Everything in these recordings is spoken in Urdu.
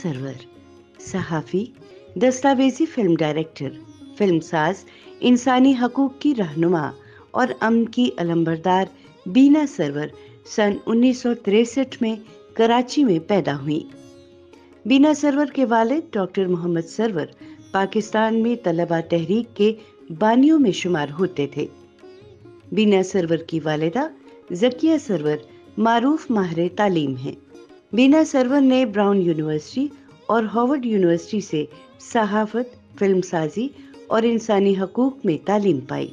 سرور صحافی، دستاویزی فلم ڈائریکٹر، فلم ساز، انسانی حقوق کی رہنما اور امن کی علمبردار بینا سرور سن 1963 میں کراچی میں پیدا ہوئیں۔ بینا سرور کے والد ڈاکٹر محمد سرور پاکستان میں طلبہ تحریک کے بانیوں میں شمار ہوتے تھے۔ بینا سرور کی والدہ ذکیہ سرور معروف ماہر تعلیم ہیں۔ بینا سرور نے براؤن یونیورسٹی اور ہارورڈ یونیورسٹی سے صحافت، فلم سازی اور انسانی حقوق میں تعلیم پائی۔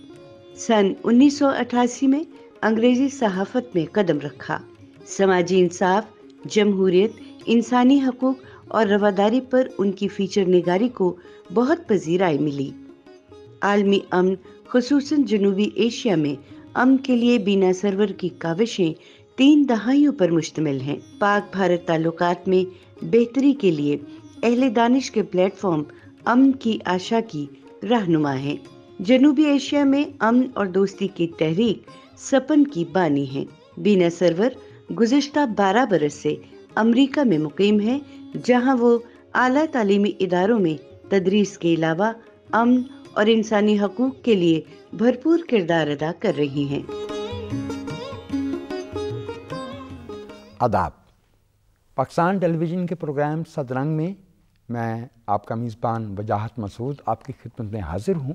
سن 1988 میں انگریزی صحافت میں قدم رکھا۔ سماجی انصاف، جمہوریت، انسانی حقوق اور رواداری پر ان کی فیچر نگاری کو بہت پذیرائی ملی۔ عالمی امن، خصوصاً جنوبی ایشیا میں امن کے لیے بینا سرور کی کاوشیں 3 دہائیوں پر مشتمل ہیں۔ پاک بھارت تعلقات میں بہتری کے لیے اہل دانش کے پلیٹ فارم امن کی آشا کی رہنما ہیں۔ جنوبی ایشیا میں امن اور دوستی کی تحریک سپن کی بانی ہیں۔ بینا سرور گزشتہ 12 برس سے امریکہ میں مقیم ہے، جہاں وہ اعلیٰ تعلیمی اداروں میں تدریس کے علاوہ امن اور انسانی حقوق کے لیے بھرپور کردار ادا کر رہی ہیں۔ آداب۔ پاکستان ٹیلی ویژن کے پروگرام صد رنگ میں میں آپ کا میزبان وجاہت مسعود آپ کی خدمت میں حاضر ہوں،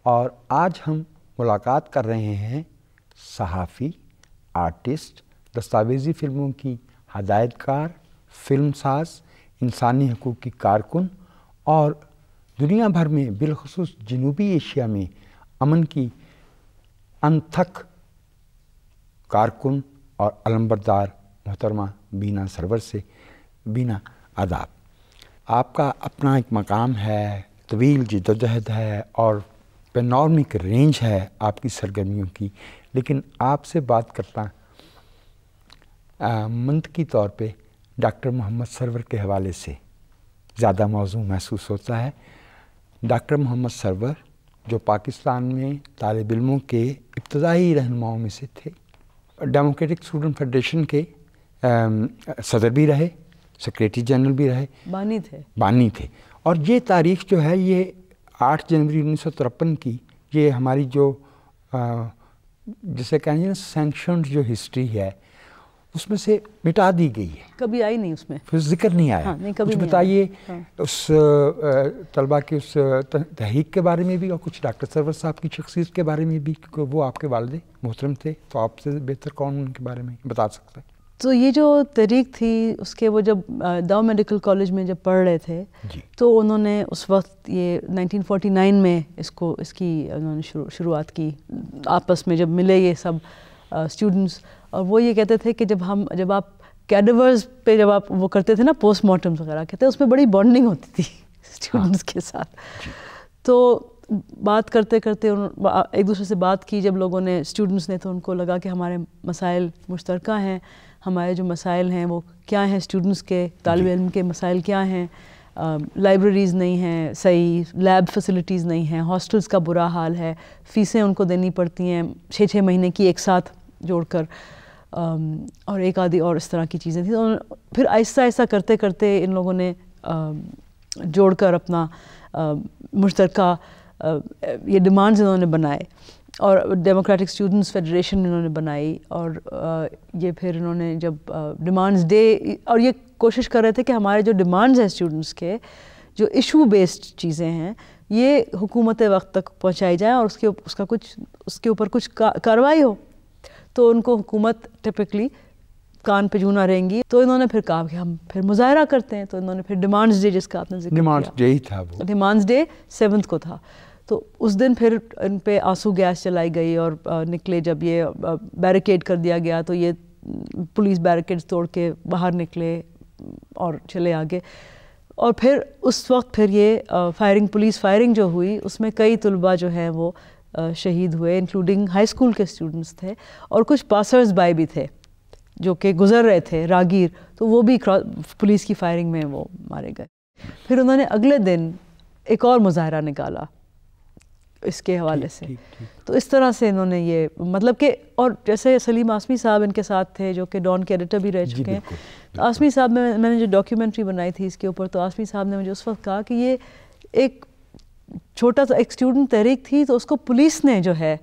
اور آج ہم ملاقات کر رہے ہیں صحافی، آرٹسٹ، دستاویزی فلموں کی ہدایت کار، فلم ساز، انسانی حقوق کی کارکن اور دنیا بھر میں بالخصوص جنوبی ایشیا میں امن کی انتھک کارکن اور علمبردار محترمہ بینا سرور سے۔ بینا، آداب۔ آپ کا اپنا ایک مقام ہے، طویل جدوجہد ہے اور پینورمک رینج ہے آپ کی سرگرمیوں کی، لیکن آپ سے بات کرتا منطقی طور پہ ڈاکٹر محمد سرور کے حوالے سے زیادہ موزوں محسوس ہوتا ہے۔ ڈاکٹر محمد سرور جو پاکستان میں طالب علموں کے ابتدائی رہنماؤں میں سے تھے، ڈیموکریٹک اسٹوڈنٹ فیڈریشن کے صدر بھی رہے، سیکریٹری جنرل بھی رہے، بانی تھے۔ اور یہ تاریخ جو ہے یہ 8 جنوری 1953 کی، یہ ہماری جو جسے کہیں گے سینکشنڈ جو ہسٹری ہے اس میں سے مٹا دی گئی ہے، کبھی آئی نہیں، اس میں پھر ذکر نہیں آیا۔ کچھ بتائیے اس طلبہ کے اس تحریک کے بارے میں بھی، اور کچھ ڈاکٹر سرور صاحب کی شخصیت کے بارے میں بھی، کیونکہ وہ آپ کے والد محترم تھے، تو آپ سے بہتر کون ان کے بارے میں بتا سکتا ہے؟ تو یہ جو تحریک تھی اس کے وہ جب داؤ میڈیکل کالج میں جب پڑھ رہے تھے تو انہوں نے اس وقت یہ 1949 میں اس کی انہوں نے شروعات کی، آپس میں جب ملے یہ سب اسٹوڈنٹس، اور وہ یہ کہتے تھے کہ جب آپ کیڈیورز پہ جب آپ وہ کرتے تھے نا پوسٹ مارٹمس وغیرہ، کہتے ہیں اس میں بڑی بانڈنگ ہوتی تھی اسٹوڈنٹس کے ساتھ۔ تو بات کرتے کرتے ایک دوسرے سے بات کی جب لوگوں نے، اسٹوڈنٹس نے، تو ان کو لگا کہ ہمارے مسائل مشترکہ ہیں، ہمارے جو مسائل ہیں وہ کیا ہیں، اسٹوڈنٹس کے، طالب علم کے مسائل کیا ہیں، لائبریریز نہیں ہیں صحیح، لیب فیسلٹیز نہیں ہیں، ہاسٹلس کا برا حال ہے، فیسیں ان کو دینی پڑتی ہیں 6 مہینے کی ایک ساتھ جوڑ کر، اور ایک آدھی اور اس طرح کی چیزیں تھیں۔ پھر آہستہ آہستہ کرتے کرتے ان لوگوں نے جوڑ کر اپنا مشترکہ یہ ڈیمانڈز انہوں نے بنائے، اور ڈیموکریٹک اسٹوڈنٹس فیڈریشن انہوں نے بنائی، اور یہ پھر انہوں نے جب ڈیمانڈز ڈے، اور یہ کوشش کر رہے تھے کہ ہمارے جو ڈیمانڈز ہیں اسٹوڈنٹس کے، جو ایشو بیسڈ چیزیں ہیں، یہ حکومت وقت تک پہنچائی جائیں اور اس کے اوپر کچھ کارروائی ہو، تو ان کو حکومت ٹپکلی کان پہ جوں نہ رہیں گی۔ تو انہوں نے پھر کہا کہ ہم پھر مظاہرہ کرتے ہیں، تو انہوں نے پھر ڈیمانڈز ڈے، جس کا آپ نے ذکر کیا، ڈیمانڈز ڈے ہی تھا، وہ ڈیمانڈز ڈے 7 کو تھا، تو اس دن پھر ان پہ آنسو گیس چلائی گئی، اور نکلے جب یہ بیریکیڈ کر دیا گیا تو یہ پولیس بیریکیڈز توڑ کے باہر نکلے اور چلے آگے، اور پھر اس وقت پھر یہ پولیس فائرنگ جو ہوئی، اس میں کئی طلباء جو ہیں وہ شہید ہوئے، انکلوڈنگ ہائی اسکول کے اسٹوڈنٹس تھے، اور کچھ پاسرز بائی بھی تھے جو کہ گزر رہے تھے، راگیر، تو وہ بھی پولیس کی فائرنگ میں وہ مارے گئے۔ پھر انہوں نے اگلے دن ایک اور مظاہرہ نکالا اس کے حوالے سے. تو اس طرح سے انہوں نے یہ مطلب کہ, اور جیسے سلیم آسمی صاحب ان کے ساتھ تھے جو کہ ڈان کے ایڈیٹر بھی رہ چکے ہیں. آسمی صاحب میں نے جو ڈاکیومنٹری بنائی تھی اس کے اوپر, تو آسمی صاحب نے مجھے اس وقت کہا کہ یہ ایک چھوٹا سا ایک اسٹوڈنٹ تحریک تھی, تو اس کو پولیس نے جو ہے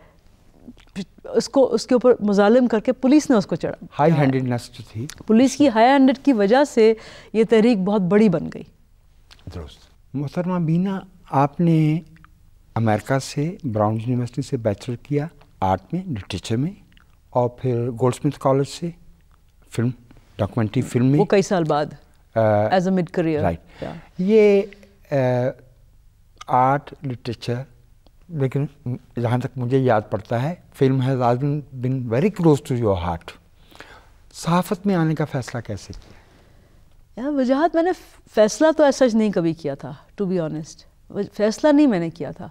اس کے اوپر مظالم کر کے پولیس نے اس کو چڑھا. ہائی ہینڈڈنس جو تھی, پولیس کی ہائی ہینڈڈ کی وجہ سے یہ تحریک بہت بڑی بن گئی. درست. محترمہ بینا, آپ نے امریکہ سے براؤن یونیورسٹی سے بیچلر کیا آرٹ میں, لٹریچر میں, اور پھر گولڈ اسمتھ کالج سے فلم ڈاکومنٹری فلم میں, وہ کئی سال بعد as a mid career. Right. یہ آرٹ لٹریچر, لیکن جہاں تک مجھے یاد پڑتا ہے film has always been very close to your heart. صحافت میں آنے کا فیصلہ کیسے کیا؟ وجاہت میں نے فیصلہ تو ایسا نہیں کبھی کیا تھا, ٹو بی آنیسٹ. فیصلہ نہیں میں نے کیا تھا.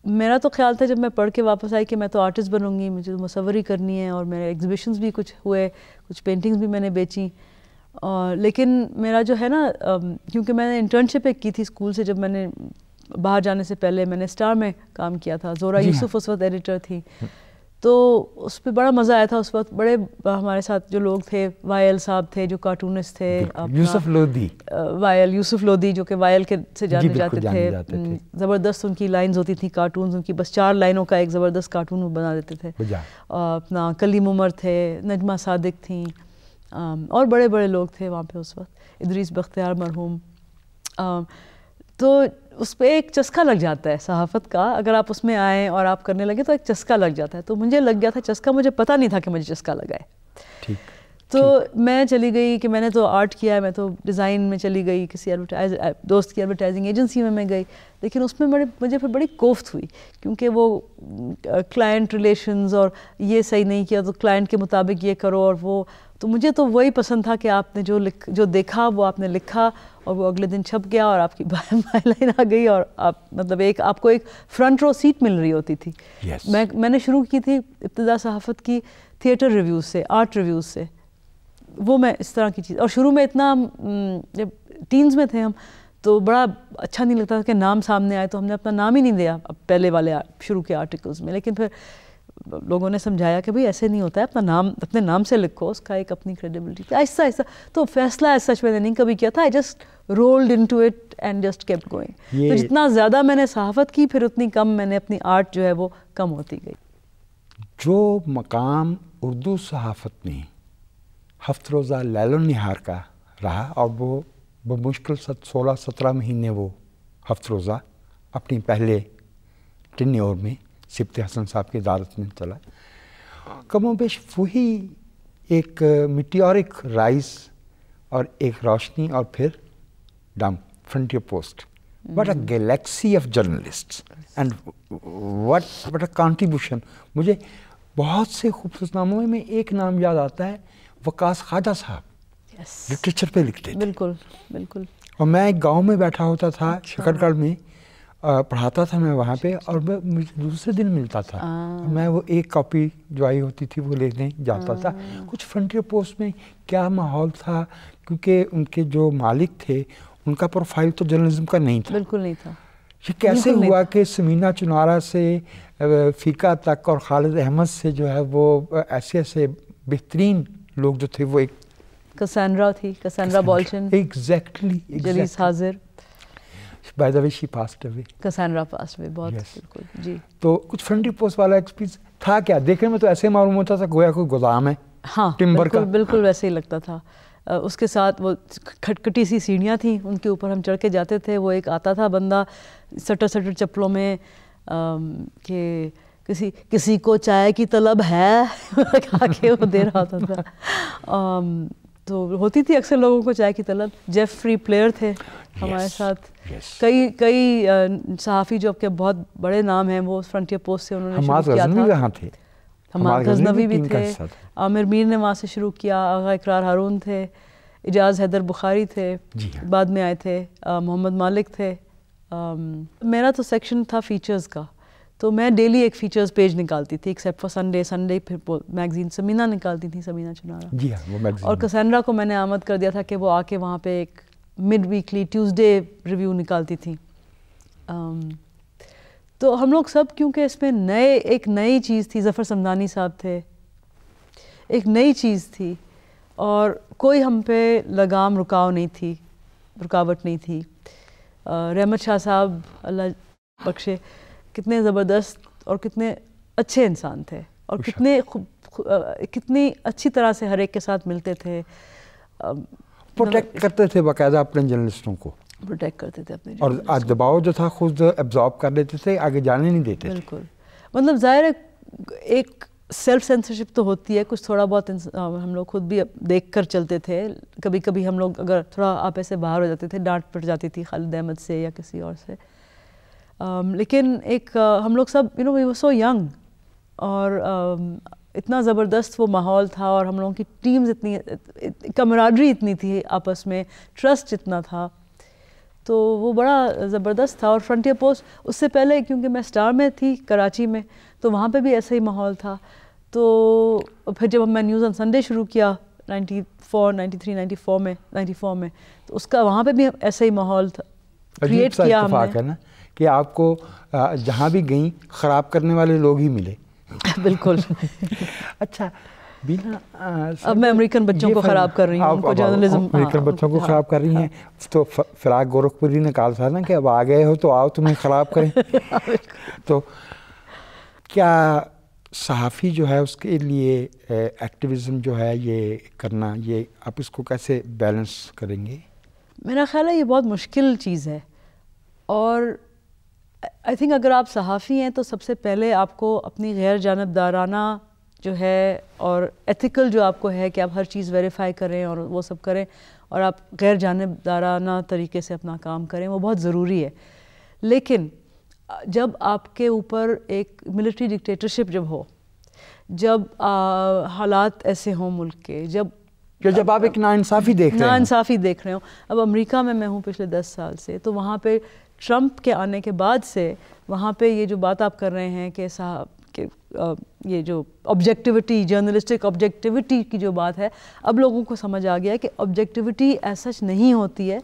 میرا تو خیال تھا جب میں پڑھ کے واپس آئی کہ میں تو آرٹسٹ بنوں گی, مجھے مصوری کرنی ہے, اور میرے ایگزیبیشنز بھی کچھ ہوئے, کچھ پینٹنگز بھی میں نے بیچیں. لیکن میرا جو ہے نا, کیونکہ میں نے انٹرنشپ ایک کی تھی اسکول سے, جب میں نے باہر جانے سے پہلے میں نے اسٹار میں کام کیا تھا. زورا یوسف اس وقت ایڈیٹر تھی, تو اس پہ بڑا مزہ آیا تھا. اس وقت بڑے ہمارے ساتھ جو لوگ تھے, وائل صاحب تھے جو کارٹونسٹ تھے, یوسف لودھی, یوسف لودھی جو کہ وائل کے سے جانے جاتے تھے. زبردست ان کی لائنز ہوتی تھیں, کارٹونز ان کی, بس 4 لائنوں کا ایک زبردست کارٹون بنا دیتے تھے. اپنا کلیم عمر تھے, نجمہ صادق تھیں, اور بڑے بڑے لوگ تھے وہاں پہ اس وقت, ادریس بختیار مرحوم. تو اس پہ ایک چسکا لگ جاتا ہے صحافت کا, اگر آپ اس میں آئیں اور آپ کرنے لگے تو ایک چسکا لگ جاتا ہے. تو مجھے لگ گیا تھا چسکا, مجھے پتہ نہیں تھا کہ مجھے چسکا لگا ہے. تو میں چلی گئی کہ میں نے تو آرٹ کیا ہے, میں تو ڈیزائن میں چلی گئی, کسی دوست کی ایڈورٹائزنگ ایجنسی میں گئی. لیکن اس میں مجھے پھر بڑی کوفت ہوئی, کیونکہ وہ کلائنٹ ریلیشنز, اور یہ صحیح نہیں کیا تو کلائنٹ کے مطابق یہ کرو, اور وہ تو مجھے تو وہی پسند تھا کہ آپ نے جو دیکھا وہ آپ نے لکھا, اور وہ اگلے دن چھپ گیا, اور آپ کی بائی لائن آ گئی, اور آپ مطلب آپ کو ایک فرنٹ رو سیٹ مل رہی ہوتی تھی. میں نے شروع کی تھی ابتدا صحافت کی تھیٹر ریویوز سے, آرٹ ریویوز سے, وہ میں اس طرح کی چیز. اور شروع میں اتنا, جب ٹینز میں تھے ہم, تو بڑا اچھا نہیں لگتا تھا کہ نام سامنے آئے, تو ہم نے اپنا نام ہی نہیں دیا پہلے والے شروع کے آرٹیکلز میں. لیکن پھر لوگوں نے سمجھایا کہ بھئی ایسے نہیں ہوتا ہے, اپنا نام اپنے نام سے لکھو, اس کا ایک اپنی کریڈیبلٹی تھی. آہستہ آہستہ تو فیصلہ ایسا میں نے نہیں کبھی کیا تھا, I just rolled into it and just kept going. تو جتنا زیادہ میں نے صحافت کی, پھر اتنی کم میں نے اپنی آرٹ جو ہے وہ کم ہوتی گئی. جو مقام اردو صحافت میں ہفت روزہ لیل و نہار کا رہا, اور وہ بمشکل 16-17 مہینے وہ ہفت روزہ اپنی پہلے ٹینیور میں سبط حسن صاحب کی عدالت میں چلا, کم و بیش وہی ایک میٹیورک رائز اور ایک روشنی, اور پھر dim frontier post. What a galaxy of journalists and what a contribution. مجھے بہت سے خوبصورت ناموں میں ایک نام یاد آتا ہے, وقاص خواجہ صاحب, لٹریچر پہ لکھتے تھے. بالکل بالکل. اور میں ایک گاؤں میں بیٹھا ہوتا تھا, شکر گڑھ میں پڑھاتا تھا میں وہاں پہ, اور مجھے دوسرے دن ملتا تھا, میں وہ ایک کاپی جو آئی ہوتی تھی وہ لینے جاتا تھا. کچھ فرنٹیئر پوسٹ میں کیا ماحول تھا, کیونکہ ان کے جو مالک تھے ان کا پروفائل تو جرنلزم کا نہیں تھا, بالکل نہیں تھا. یہ کیسے ہوا کہ سمینا چنارا سے فیقہ تک اور خالد احمد سے جو ہے وہ ایسے بہترین لوگ جو تھے, وہ ایک کسانڈرا تھی, کسانڈرا بالچن, ایگزیکٹلی, جلیس حاضر. By the way, she passed away. کسانڈرا passed away, بہت بالکل. جی, تو کچھ فرنٹی پوسٹ والا ایکسپیرینس تھا کیا؟ دیکھنے میں تو ایسے معلوم ہوتا تھا گویا کوئی گودام ہے, ہاں ٹمبر کا. بالکل ویسے ہی لگتا تھا. اس کے ساتھ وہ کھٹکھٹی سی سیڑھیاں تھیں, ان کے اوپر ہم چڑھ کے جاتے تھے. وہ ایک آتا تھا بندہ سٹر چپلوں میں, کہ کسی کو چائے کی طلب ہے کہا کے وہ دے رہا ہوتا تھا. تو ہوتی تھی اکثر لوگوں کو چائے کی طلب. جیفری پلیئر تھے ہمارے ساتھ. کئی صحافی جو کہ بہت بڑے نام ہیں وہ فرنٹیئر پوسٹ سے انہوں نے شروع کیا تھا. حماد غزنوی بھی تھے, عامر میر نے وہاں سے شروع کیا, آغا اقرار ہارون تھے, اجاز حیدر بخاری تھے, بعد میں آئے تھے, محمد مالک تھے. میرا تو سیکشن تھا فیچرز کا, تو میں ڈیلی ایک فیچرز پیج نکالتی تھی, ایکسیپٹ فار سنڈے پھر میگزین سمینا نکالتی تھی, سمینا چنارا. جی ہاں, وہ میگزین. اور کسانڈرا کو میں نے آمد کر دیا تھا کہ وہ آ کے وہاں پہ ایک مڈ ویکلی ٹیوزڈے ریویو نکالتی تھی. تو ہم لوگ سب کیونکہ اس میں ایک نئی چیز تھی، ظفر سمدانی صاحب تھے، ایک نئی چیز تھی اور کوئی ہم پہ لگام رکاوٹ نہیں تھی. رحمت شاہ صاحب اللہ بخشے کتنے زبردست اور کتنے اچھے انسان تھے اور کتنی اچھی طرح سے ہر ایک کے ساتھ ملتے تھے، پروٹیکٹ کرتے تھے باقاعدہ اپنے جرنلسٹوں کو، پروٹیکٹ کرتے تھے اپنے اور دباؤ جو تھا خود ایبزارب کر لیتے تھے، آگے جانے نہیں دیتے. بالکل. مطلب ظاہر ہے ایک سیلف سینسرشپ تو ہوتی ہے، کچھ تھوڑا بہت ہم لوگ خود بھی دیکھ کر چلتے تھے. کبھی کبھی ہم لوگ اگر تھوڑا آپے سے باہر ہو جاتے تھے، ڈانٹ پڑ جاتی تھی خالد احمد سے یا کسی اور سے. لیکن ایک ہم لوگ سب وی ور سو ینگ اور اتنا زبردست وہ ماحول تھا اور ہم لوگوں کی ٹیمز اتنی کمراڈری اتنی تھی آپس میں، ٹرسٹ اتنا تھا، تو وہ بڑا زبردست تھا. اور فرنٹیئر پوسٹ اس سے پہلے کیونکہ میں اسٹار میں تھی کراچی میں، تو وہاں پہ بھی ایسا ہی ماحول تھا. تو پھر جب میں نیوز آن سنڈے شروع کیا 94 میں تو اس کا وہاں پہ بھی ایسا ہی ماحول تھا کریٹ کیا ہم نے. ہے نا کہ آپ کو جہاں بھی گئیں خراب کرنے والے لوگ ہی ملے. بالکل. اچھا بینا، اب میں امریکن بچوں کو خراب کر رہی ہوں، ان کو جرنلزم امریکن بچوں کو خراب کر رہی ہیں. تو فراق گورکھپوری نے کہا تھا نا کہ اب آ گئے ہو تو آؤ تمہیں خراب کریں. تو کیا صحافی جو ہے اس کے لیے ایکٹیویزم جو ہے یہ کرنا، یہ آپ اس کو کیسے بیلنس کریں گے؟ میرا خیال ہے یہ بہت مشکل چیز ہے، اور آئی تھنک اگر آپ صحافی ہیں تو سب سے پہلے آپ کو اپنی غیر جانبدارانہ جو ہے اور ایتھیکل جو آپ کو ہے کہ آپ ہر چیز ویریفائی کریں اور وہ سب کریں اور آپ غیر جانبدارانہ طریقے سے اپنا کام کریں، وہ بہت ضروری ہے. لیکن جب آپ کے اوپر ایک ملٹری ڈکٹیٹرشپ جب ہو، جب حالات ایسے ہوں ملک کے، جب آپ ایک ناانصافی دیکھ رہے ہوں. اب امریکہ میں ہوں پچھلے 10 سال سے، تو وہاں پہ ٹرمپ کے آنے کے بعد سے وہاں پہ یہ جو بات آپ کر رہے ہیں کہ یہ جو آبجیکٹیوٹی، جرنلسٹک آبجیکٹیوٹی کی جو بات ہے، اب لوگوں کو سمجھ آ گیا ہے کہ آبجیکٹیوٹی ایز سچ نہیں ہوتی ہے.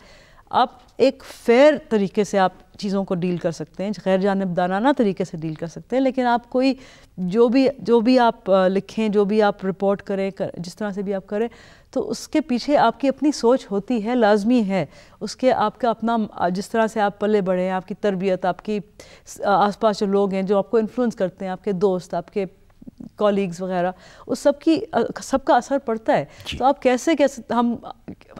آپ ایک فیئر طریقے سے آپ چیزوں کو ڈیل کر سکتے ہیں، غیر جانبدارانہ طریقے سے ڈیل کر سکتے ہیں، لیکن آپ کوئی جو بھی آپ لکھیں، جو بھی آپ رپورٹ کریں، جس طرح سے بھی آپ کریں، تو اس کے پیچھے آپ کی اپنی سوچ ہوتی ہے، لازمی ہے. اس کے آپ کا اپنا، جس طرح سے آپ پلے بڑھے ہیں، آپ کی تربیت، آپ کی آس پاس جو لوگ ہیں جو آپ کو انفلوئنس کرتے ہیں، آپ کے دوست، آپ کے کالیگز وغیرہ، اس سب کا اثر پڑتا ہے. تو آپ کیسے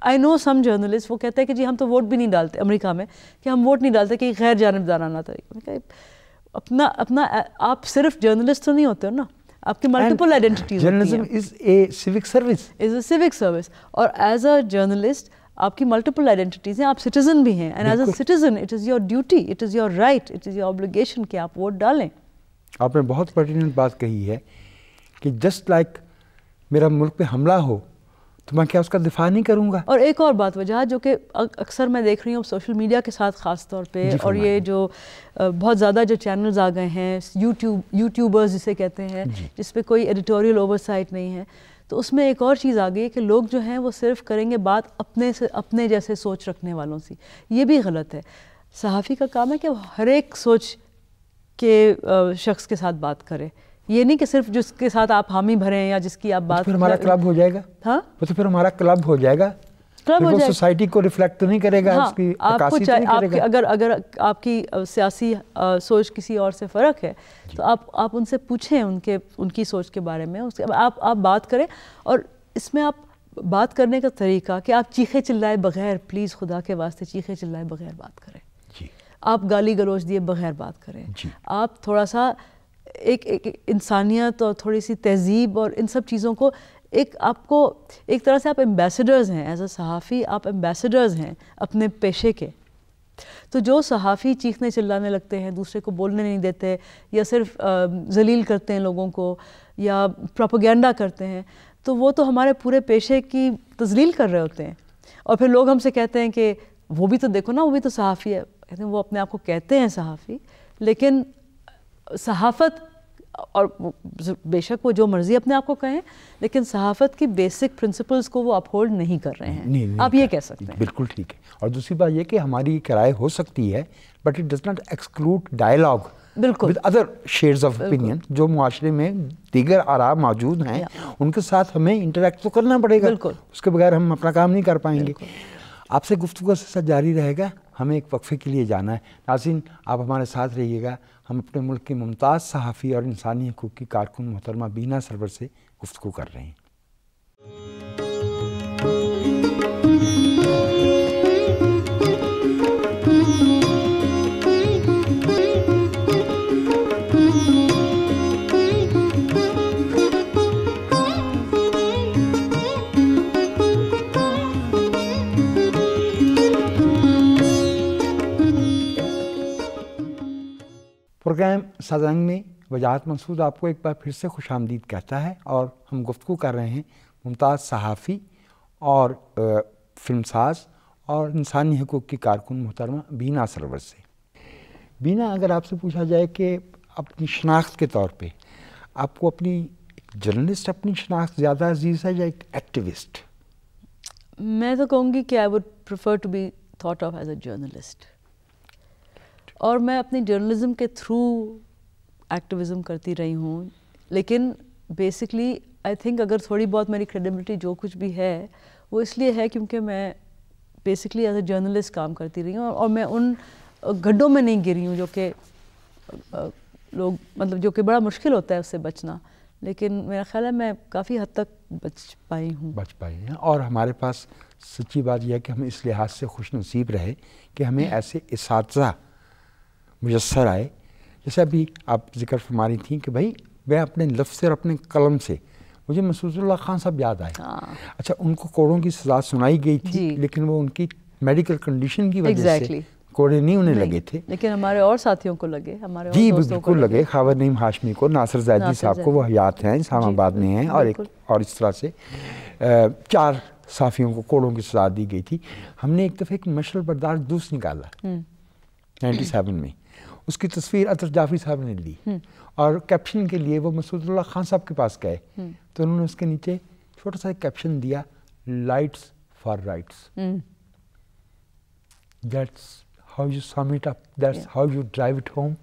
آئی نو سم جرنلسٹ وہ کہتے ہیں کہ جی ہم تو ووٹ بھی نہیں ڈالتے امریکہ میں، کہ ہم ووٹ نہیں ڈالتے کہ غیر جانبدارانہ طریقے. اپنا آپ صرف جرنلسٹ تو نہیں ہوتے ہو نا، آپ کی ملٹیپل آئیڈینٹیز ہوتی ہیں. Journalism is a civic service, اور ایز اے جرنلسٹ آپ کی ملٹیپل آئیڈینٹیز ہیں، آپ سٹیزن بھی ہیں، and as a citizen it is your duty, it is your right, it is your obligation کہ آپ ووٹ ڈالیں. آپ نے بہت پرٹیننٹ بات کہی ہے کہ جسٹ لائک میرا ملک پہ حملہ ہو تو میں کیا اس کا دفاع نہیں کروں گا. اور ایک اور بات وجہ جو کہ اکثر میں دیکھ رہی ہوں سوشل میڈیا کے ساتھ خاص طور پہ، اور یہ جو بہت زیادہ جو چینلز آ گئے ہیں، یوٹیوبرز جسے کہتے ہیں، جس پہ کوئی ایڈیٹوریل اوور سائٹ نہیں ہے، تو اس میں ایک اور چیز آ گئی ہے کہ لوگ جو ہیں وہ صرف کریں گے بات اپنے جیسے سوچ رکھنے والوں سے. یہ بھی غلط ہے. صحافی کا کام ہے کہ وہ ہر ایک سوچ کے شخص کے ساتھ بات کرے. یہ نہیں کہ صرف جس کے ساتھ آپ حامی بھریں یا جس کی آپ بات، پھر ہمارا کلب ہو جائے گا. ہاں وہ تو پھر ہمارا کلب ہو جائے گا، وہ سوسائٹی کو ریفلیکٹ تو نہیں کرے گا، اس کی عکاسی تو نہیں کرے گا. اگر آپ کی سیاسی سوچ کسی اور سے فرق ہے تو آپ ان سے پوچھیں ان کی سوچ کے بارے میں، آپ بات کریں. اور اس میں آپ بات کرنے کا طریقہ کہ آپ چیخے چلائے بغیر، پلیز خدا کے واسطے چیخے چلائے بغیر بات کریں. آپ گالی گلوچ دیے بغیر بات کریں. آپ تھوڑا سا ایک انسانیت اور تھوڑی سی تہذیب اور ان سب چیزوں کو آپ کو ایک طرح سے آپ ایمبیسڈرز ہیں. ایز اے صحافی آپ ایمبیسڈرز ہیں اپنے پیشے کے. تو جو صحافی چیخنے چلانے لگتے ہیں، دوسرے کو بولنے نہیں دیتے، یا صرف ذلیل کرتے ہیں لوگوں کو، یا پروپیگنڈا کرتے ہیں، تو وہ تو ہمارے پورے پیشے کی تذلیل کر رہے ہوتے ہیں. اور پھر لوگ ہم سے کہتے ہیں کہ وہ بھی تو دیکھو نا، وہ بھی تو صحافی ہے. کہتے ہیں وہ اپنے آپ کو کہتے ہیں صحافی، لیکن صحافت، اور بے شک وہ جو مرضی اپنے آپ کو کہیں، لیکن صحافت کی بیسک پرنسپلز کو وہ اپہولڈ نہیں کر رہے ہیں. آپ یہ کہہ سکتے ہیں. بالکل ٹھیک ہے. اور دوسری بات یہ کہ ہماری رائے ہو سکتی ہے، but it does not exclude dialogue. بالکل with other shares of opinion جو معاشرے میں دیگر آراء موجود ہیں ان کے ساتھ ہمیں انٹریکٹ تو کرنا پڑے گا, اس کے بغیر ہم اپنا کام نہیں کر پائیں گے. آپ سے گفتگو کا سلسلہ جاری رہے گا, ہمیں ایک وقفے کے لیے جانا ہے. ناظرین آپ ہمارے ساتھ رہیے گا, ہم اپنے ملک کی ممتاز صحافی اور انسانی حقوق کی کارکن محترمہ بینا سرور سے گفتگو کر رہے ہیں. پروگرام سازنگ میں وجاہت منصور آپ کو ایک بار پھر سے خوش آمدید کہتا ہے, اور ہم گفتگو کر رہے ہیں ممتاز صحافی اور فلم ساز اور انسانی حقوق کی کارکن محترمہ بینا سرور سے. بینا, اگر آپ سے پوچھا جائے کہ اپنی شناخت کے طور پہ آپ کو اپنی جرنلسٹ اپنی شناخت زیادہ عزیز ہے یا ایک ایکٹیوسٹ؟ میں تو کہوں گی کہ I would prefer to be thought of as a journalist, اور میں اپنی جرنلزم کے تھرو ایکٹیوزم کرتی رہی ہوں. لیکن بیسکلی آئی تھنک اگر تھوڑی بہت میری کریڈیبلٹی جو کچھ بھی ہے وہ اس لیے ہے کیونکہ میں بیسکلی ایز اے جرنلسٹ کام کرتی رہی ہوں, اور میں ان گڈھوں میں نہیں گری ہوں جو کہ لوگ مطلب جو کہ بڑا مشکل ہوتا ہے اس سے بچنا, لیکن میرا خیال ہے میں کافی حد تک بچ پائی ہیں. اور ہمارے پاس سچی بات یہ ہے کہ ہم اس لحاظ سے خوش نصیب رہے کہ ہمیں ایسے اساتذہ میسر آئے. جیسے ابھی آپ ذکر فرما رہی تھیں کہ بھائی میں اپنے لفظ سے اور اپنے قلم سے, مجھے مسعود اللہ خان صاحب یاد آئے. اچھا, ان کو کوڑوں کی سزا سنائی گئی تھی لیکن وہ ان کی میڈیکل کنڈیشن کی وجہ سے کوڑے نہیں انہیں لگے تھے, لیکن ہمارے اور ساتھیوں کو لگے, ہمارے جی بالکل لگے. خاور نعیم ہاشمی کو, ناصر زیدی صاحب کو, وہ حیات ہیں, اسلام آباد میں ہیں, اور اس طرح سے 4 صحافیوں کو کوڑوں کی سزا دی گئی تھی. ہم نے ایک دفعہ ایک مشعل بردار جوس نکالا 97 میں, اس کی تصویر اطہر جعفری صاحب نے لی, اور کیپشن کے لیے وہ مسعود اللہ خان صاحب کے پاس گئے تو انہوں نے اس کے نیچے چھوٹا سا کیپشن دیا, lights for rights. That's how you sum it up, that's how you drive it home.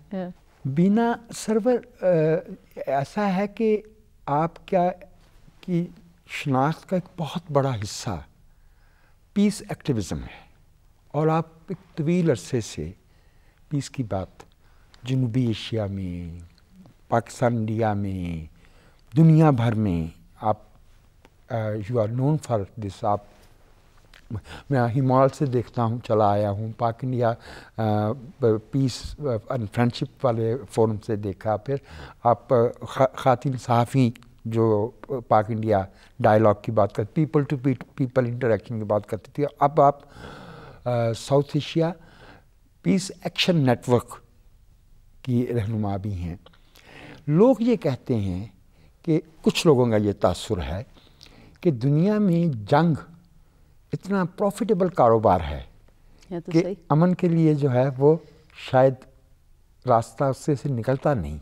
Beena Sarwar, ایسا ہے کہ آپ کیا کی شناخت کا ایک بہت بڑا حصہ پیس ایکٹیوزم ہے, اور آپ ایک طویل عرصے سے پیس کی بات جنوبی ایشیا میں, پاکستان, انڈیا میں, دنیا بھر میں آپ you are known for this. آپ میں ہمال سے دیکھتا ہوں, چلا آیا ہوں, پاک انڈیا پیس اینڈ فرینڈشپ والے فورم سے دیکھا, پھر آپ خواتین صحافی جو پاک انڈیا ڈائلاگ کی بات کرتی, پیپل ٹو پیپل انٹریکشن کی بات کرتی تھی. اب آپ ساؤتھ ایشیا پیس ایکشن نیٹ ورک کی رہنما بھی ہیں. لوگ یہ کہتے ہیں کہ کچھ لوگوں کا یہ تاثر ہے کہ دنیا میں جنگ اتنا پروفیٹیبل کاروبار ہے کہ امن کے لیے جو ہے وہ شاید راستہ اس سے نکلتا نہیں.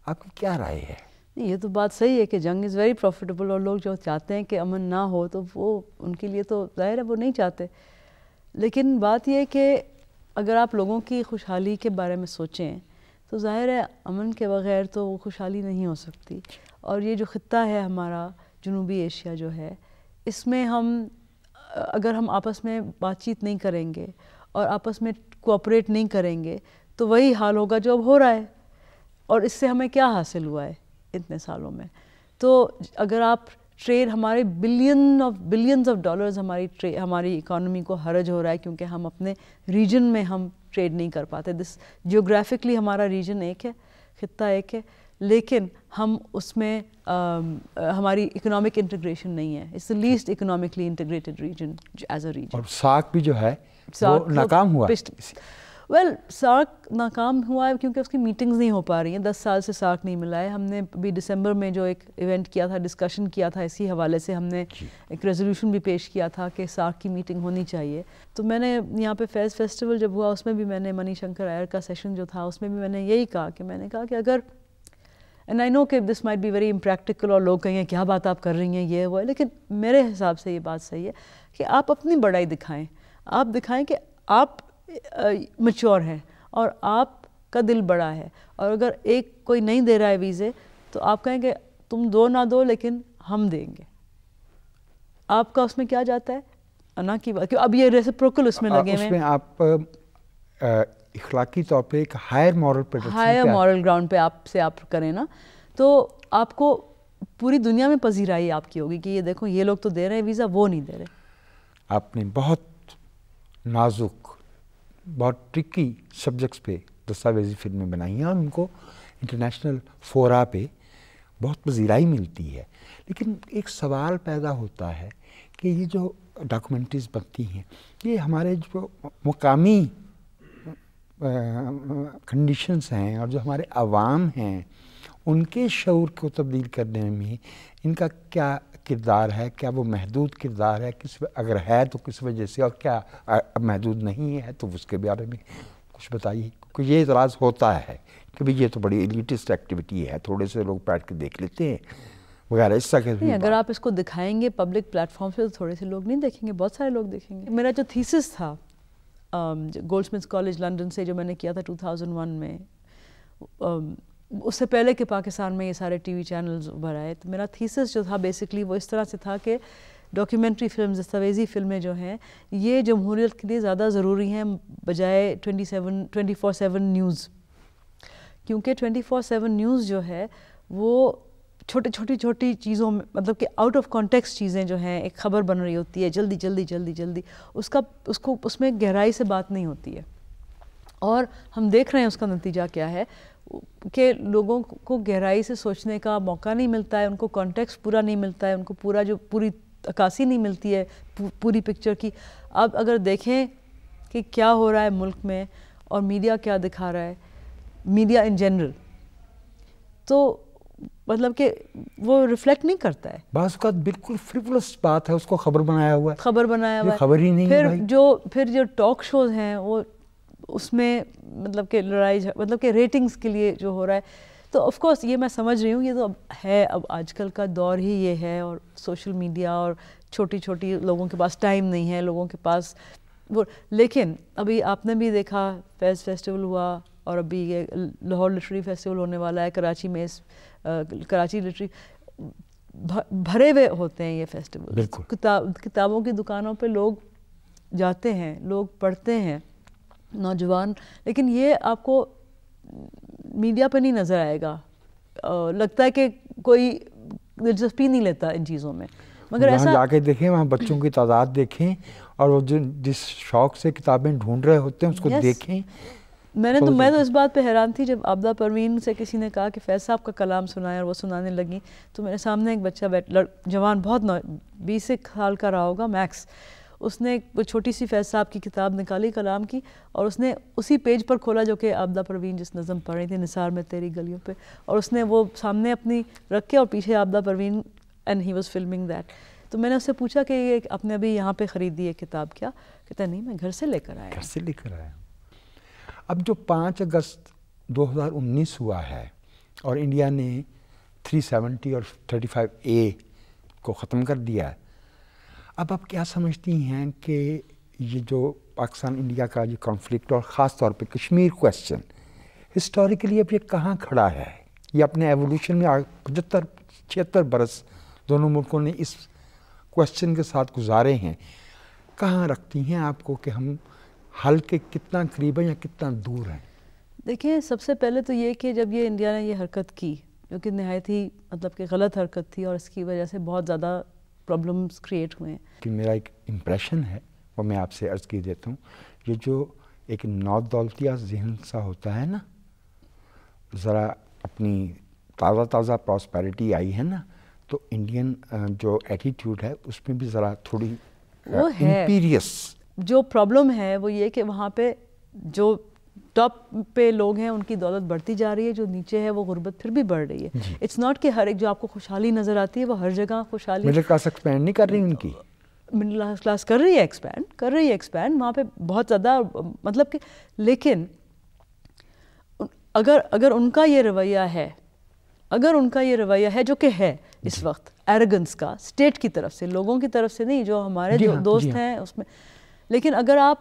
آپ کی کیا رائے ہے؟ یہ تو بات صحیح ہے کہ جنگ از ویری پروفیٹیبل, اور لوگ جو چاہتے ہیں کہ امن نہ ہو تو وہ ان کے لیے تو ظاہر ہے وہ نہیں چاہتے. لیکن بات یہ ہے کہ اگر آپ لوگوں کی خوشحالی کے بارے میں سوچیں تو ظاہر ہے امن کے بغیر تو وہ خوشحالی نہیں ہو سکتی. اور یہ جو خطہ ہے ہمارا جنوبی ایشیا جو ہے, اس میں اگر ہم آپس میں بات چیت نہیں کریں گے اور آپس میں کوآپریٹ نہیں کریں گے تو وہی حال ہوگا جو اب ہو رہا ہے. اور اس سے ہمیں کیا حاصل ہوا ہے اتنے سالوں میں؟ تو اگر آپ ٹریڈ, ہمارے بلینز آف ڈالرز ہماری اکانومی کو حرج ہو رہا ہے کیونکہ ہم اپنے ریجن میں ہم ٹریڈ نہیں کر پاتے. جیوگرافکلی ہمارا ریجن ایک ہے, خطہ ایک ہے, لیکن ہم اس میں ہماری اکنامک انٹیگریشن نہیں ہے. It's the least economically integrated region as a region. اور ساک بھی جو ہے وہ ناکام ہوا. سارک ناکام ہوا ہے کیونکہ اس کی میٹنگز نہیں ہو پا رہی ہیں. 10 سال سے سارک نہیں ملا ہے. ہم نے ابھی دسمبر میں جو ایک ایونٹ کیا تھا, ڈسکشن کیا تھا, اسی حوالے سے ہم نے ایک ریزولوشن بھی پیش کیا تھا کہ سارک کی میٹنگ ہونی چاہیے. تو میں نے یہاں پہ فیض فیسٹیول جب ہوا اس میں بھی میں نے منی شنکر آئر کا سیشن جو تھا اس میں بھی میں نے یہی کہا کہ اگر اینڈ آئی نو کہ this might be very impractical, اور لوگ کہیں گے کیا بات آپ کر رہی ہیں یہ وہ ہے, لیکن میرے حساب سے یہ بات صحیح ہے کہ آپ اپنی بڑائی دکھائیں. آپ دکھائیں کہ آپ میچور ہیں اور آپ کا دل بڑا ہے، اور اگر ایک کوئی نہیں دے رہا ہے ویزے تو آپ کہیں کہ تم دو نہ دو لیکن ہم دیں گے. آپ کا اس میں کیا جاتا ہے؟ انا کی بات. اب یہ ریسپروکل اس میں لگے ہوئے ہیں. اس میں آپ اخلاقی طور پہ ایک ہائر مورل گراؤنڈ پہ آپ کریں نا، تو آپ کو پوری دنیا میں پذیرائی آپ کی ہوگی کہ یہ دیکھو یہ لوگ تو دے رہے ہیں ویزا، وہ نہیں دے رہے. آپ نے بہت نازک، بہت ٹرکی سبجیکٹس پہ دستاویزی فلمیں بنائی ہیں اور ان کو انٹرنیشنل فورا پہ بہت پذیرائی ملتی ہے. لیکن ایک سوال پیدا ہوتا ہے کہ یہ جو ڈاکومنٹریز بنتی ہیں یہ ہمارے جو مقامی کنڈیشنز ہیں اور جو ہمارے عوام ہیں ان کے شعور کو تبدیل کرنے میں ان کا کیا کردار ہے؟ کیا وہ محدود کردار ہے؟ اگر ہے تو کس وجہ سے، اور کیا محدود نہیں ہے تو اس کے بارے میں کچھ بتائیے. کیونکہ یہ اعتراض ہوتا ہے کہ بھئی یہ تو بڑی ایلیٹسٹ ایکٹیویٹی ہے، تھوڑے سے لوگ بیٹھ کے دیکھ لیتے ہیں وغیرہ اس طرح کے. اگر آپ اس کو دکھائیں گے پبلک پلیٹ فارم سے تو تھوڑے سے لوگ نہیں دیکھیں گے، بہت سارے لوگ دیکھیں گے. میرا جو تھیسس تھا گولڈ سمتھس کالج لنڈن سے جو میں نے کیا تھا 2001 میں، اس سے پہلے کہ پاکستان میں یہ سارے ٹی وی چینلز ابھر آئے، تو میرا تھیسس جو تھا بیسکلی وہ اس طرح سے تھا کہ ڈاکیومنٹری فلمز، دستاویزی فلمیں جو ہیں یہ جمہوریت کے لیے زیادہ ضروری ہیں بجائے 24/7 نیوز. کیونکہ 24/7 نیوز جو ہے وہ چھوٹی چیزوں میں، مطلب کہ آؤٹ آف کانٹیکسٹ چیزیں جو ہیں، ایک خبر بن رہی ہوتی ہے جلدی اس میں گہرائی سے بات نہیں ہوتی ہے. اور ہم دیکھ رہے ہیں اس کا نتیجہ کیا ہے کہ لوگوں کو گہرائی سے سوچنے کا موقع نہیں ملتا ہے، ان کو کانٹیکسٹ پورا نہیں ملتا ہے، ان کو پوری عکاسی نہیں ملتی ہے پوری پکچر کی. اب اگر دیکھیں کہ کیا ہو رہا ہے ملک میں اور میڈیا کیا دکھا رہا ہے، میڈیا ان جنرل، تو مطلب کہ وہ ریفلیکٹ نہیں کرتا ہے. بعض اوقات بالکل فریولس بات ہے، اس کو خبر بنایا ہوا ہے، خبر ہی نہیں ہے. پھر جو ٹاک شوز ہیں وہ اس میں مطلب کہ لڑائی، مطلب کہ ریٹنگز کے لیے جو ہو رہا ہے. تو آف کورس یہ میں سمجھ رہی ہوں، یہ تو اب ہے، اب آج کل کا دور ہی یہ ہے، اور سوشل میڈیا اور چھوٹی لوگوں کے پاس ٹائم نہیں ہے، لوگوں کے پاس وہ. لیکن ابھی آپ نے بھی دیکھا فیض فیسٹیول ہوا، اور ابھی یہ لاہور لٹریری فیسٹیول ہونے والا ہے کراچی میں. کراچی لٹری بھرے ہوئے ہوتے ہیں یہ فیسٹیول. کتابوں کی دکانوں پہ لوگ جاتے ہیں، لوگ پڑھتے ہیں، نوجوان. لیکن یہ آپ کو میڈیا پہ نہیں نظر آئے گا. لگتا ہے کہ کوئی دلچسپی نہیں لیتا ان چیزوں میں. مگر ایسا جا کے دیکھیں، وہاں بچوں کی تعداد دیکھیں، اور وہ جس شوق سے کتابیں ڈھونڈ رہے ہوتے ہیں اس کو دیکھیں. میں تو اس بات پہ حیران تھی جب عابدہ پروین سے کسی نے کہا کہ فیض صاحب کا کلام سنائیں، اور وہ سنانے لگیں تو میرے سامنے ایک بچہ جوان، بہت 20 سال کا رہا ہوگا میکس، اس نے ایک چھوٹی سی فیض صاحب کی کتاب نکالی کلام کی، اور اس نے اسی پیج پر کھولا جو کہ عابدہ پروین جس نظم پڑھ رہی تھی، نثار میں تیری گلیوں پہ، اور اس نے وہ سامنے اپنی رکھ کے اور پیچھے Abida Parveen, and he was filming that. تو میں نے اس سے پوچھا کہ یہ آپ نے ابھی یہاں پہ خریدی ہے کتاب کیا؟ کہتا نہیں، میں گھر سے لے کر آیا. اب جو 5 اگست 2019 ہوا ہے اور انڈیا نے 370 اور 35A کو ختم کر دیا ہے، اب آپ کیا سمجھتی ہیں کہ یہ جو پاکستان انڈیا کا یہ کانفلکٹ، اور خاص طور پہ کشمیر کویسچن، ہسٹوریکلی اب یہ کہاں کھڑا ہے؟ یہ اپنے ایولیوشن میں 75-76 برس دونوں ملکوں نے اس کویسچن کے ساتھ گزارے ہیں. کہاں رکھتی ہیں آپ کو کہ ہم حل کے کتنا قریب ہیں یا کتنا دور ہیں؟ دیکھیں، سب سے پہلے تو یہ کہ جب یہ انڈیا نے یہ حرکت کی، جو کہ نہایت ہی مطلب کہ غلط حرکت تھی، اور اس کی وجہ سے بہت زیادہ پرابلمز کریٹ ہوئے ہیں. کہ میرا ایک امپریشن ہے، وہ میں آپ سے عرض کی دیتا ہوں، یہ جو ایک نودولتیہ ذہن سا ہوتا ہے نا، ذرا اپنی تازہ پراسپیرٹی آئی ہے نا، تو انڈین جو ایٹیٹیوڈ ہے اس میں بھی ذرا تھوڑی امپیریس. جو پرابلم ہے وہ یہ کہ وہاں پہ جو ٹاپ پہ لوگ ہیں ان کی دولت بڑھتی جا رہی ہے، جو نیچے ہے وہ غربت پھر بھی بڑھ رہی ہے. اٹس ناٹ کہ ہر ایک جو آپ کو خوشحالی نظر آتی ہے وہ ہر جگہ خوشحالی. مڈل کلاس ایکسپینڈ نہیں کر رہی، ان کی مڈل کلاس کر رہی ہے ایکسپینڈ وہاں پہ بہت زیادہ، مطلب کہ. لیکن اگر ان کا یہ رویہ ہے جو کہ ہے اس وقت ایروگنس کا، اسٹیٹ کی طرف سے، لوگوں کی طرف سے نہیں، جو ہمارے جو دوست ہیں اس میں. لیکن اگر آپ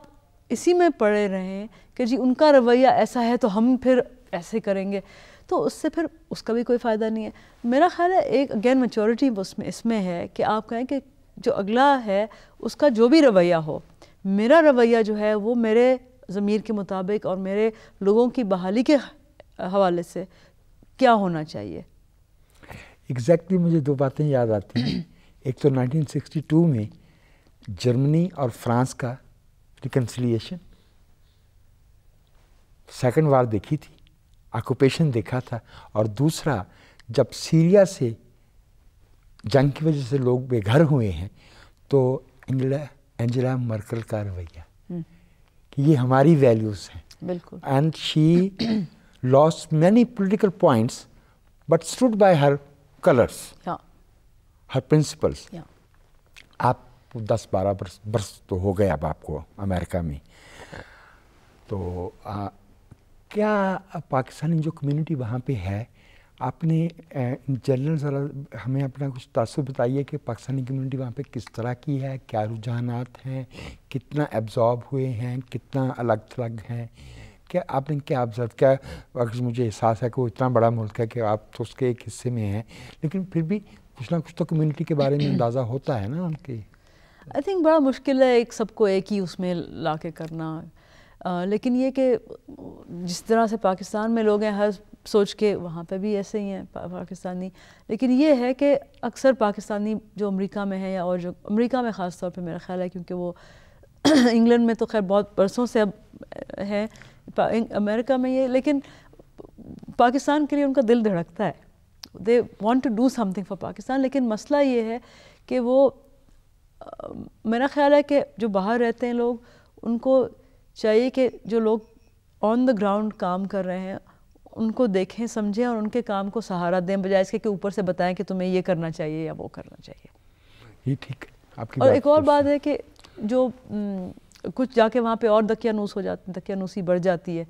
اسی میں پڑے رہیں کہ جی ان کا رویہ ایسا ہے تو ہم پھر ایسے کریں گے، تو اس سے پھر اس کا بھی کوئی فائدہ نہیں ہے. میرا خیال ہے ایک اگین میچورٹی اس میں ہے کہ آپ کہیں کہ جو اگلا ہے اس کا جو بھی رویہ ہو، میرا رویہ جو ہے وہ میرے ضمیر کے مطابق اور میرے لوگوں کی بحالی کے حوالے سے کیا ہونا چاہیے. ایگزیکٹلی مجھے دو باتیں یاد آتی ہیں. ایک تو 1962 میں جرمنی اور فرانس کا ریکنسیلیشن، سیکنڈ وار دیکھی تھی، آکوپیشن دیکھا تھا، اور دوسرا جب سیریا سے جنگ کی وجہ سے لوگ بے گھر ہوئے ہیں تو انجلا مرکل کا رویہ کہ یہ ہماری ویلیوز ہیں. بالکل. And she lost many political points but stood by her colors, her principles. آپ 10-12 برس تو ہو گئے اب آپ کو امریکہ میں، تو کیا پاکستانی جو کمیونٹی وہاں پہ ہے، آپ نے جنرل ذرا ہمیں اپنا کچھ تاثر بتائیے کہ پاکستانی کمیونٹی وہاں پہ کس طرح کی ہے، کیا رجحانات ہیں، کتنا ایبزارب ہوئے ہیں، کتنا الگ تھلگ ہیں، کیا آپ نے کیا آبزرو کیا؟ اگر مجھے احساس ہے کہ وہ اتنا بڑا ملک ہے کہ آپ تو اس کے ایک حصے میں ہیں، لیکن پھر بھی کچھ نہ کچھ تو کمیونٹی کے بارے میں اندازہ ہوتا ہے نا ان کے. آئی تھنک بڑا مشکل ہے ایک سب کو ایک ہی اس میں لا کے کرنا، لیکن یہ کہ جس طرح سے پاکستان میں لوگ ہیں ہر سوچ کے وہاں پہ بھی ایسے ہی ہیں پاکستانی. لیکن یہ ہے کہ اکثر پاکستانی جو امریکہ میں ہیں، یا اور جو امریکہ میں خاص طور پہ میرا خیال ہے، کیونکہ وہ انگلینڈ میں تو خیر بہت برسوں سے اب ہے، امریکہ میں یہ، لیکن پاکستان کے لیے ان کا دل دھڑکتا ہے. They want to do something for Pakistan. لیکن مسئلہ یہ ہے کہ وہ میرا خیال ہے کہ جو باہر رہتے ہیں لوگ، ان کو چاہیے کہ جو لوگ آن دا گراؤنڈ کام کر رہے ہیں ان کو دیکھیں، سمجھیں اور ان کے کام کو سہارا دیں، بجائے اس کے کہ اوپر سے بتائیں کہ تمہیں یہ کرنا چاہیے یا وہ کرنا چاہیے. یہ ٹھیک ہے آپ کی. اور ایک اور بات ہے کہ جو کچھ جا کے وہاں پہ اور دقیانوس ہو جاتی، دقیانوسی بڑھ جاتی ہے،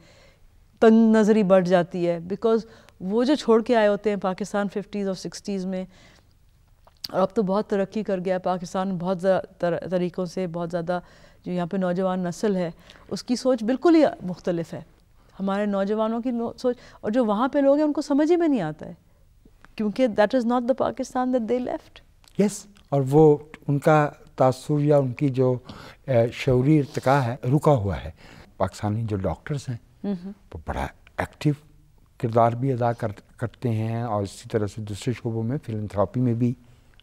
تنگ نظری بڑھ جاتی ہے، بیکاز وہ جو چھوڑ کے آئے ہوتے ہیں پاکستان 50s اور 60s میں، اور اب تو بہت ترقی کر گیا ہے پاکستان بہت زیادہ طریقوں سے، بہت زیادہ جو یہاں پہ نوجوان نسل ہے اس کی سوچ بالکل ہی مختلف ہے ہمارے نوجوانوں کی سوچ، اور جو وہاں پہ لوگ ہیں ان کو سمجھ ہی میں نہیں آتا ہے، کیونکہ that is not the Pakistan that they left. Yes, اور وہ ان کا تاثر یا ان کی جو شعوری ارتقاء ہے رکا ہوا ہے. پاکستانی جو ڈاکٹرز ہیں وہ بڑا ایکٹیو کردار بھی ادا کرتے ہیں، اور اسی طرح سے دوسرے شعبوں میں فلانتھراپی میں بھی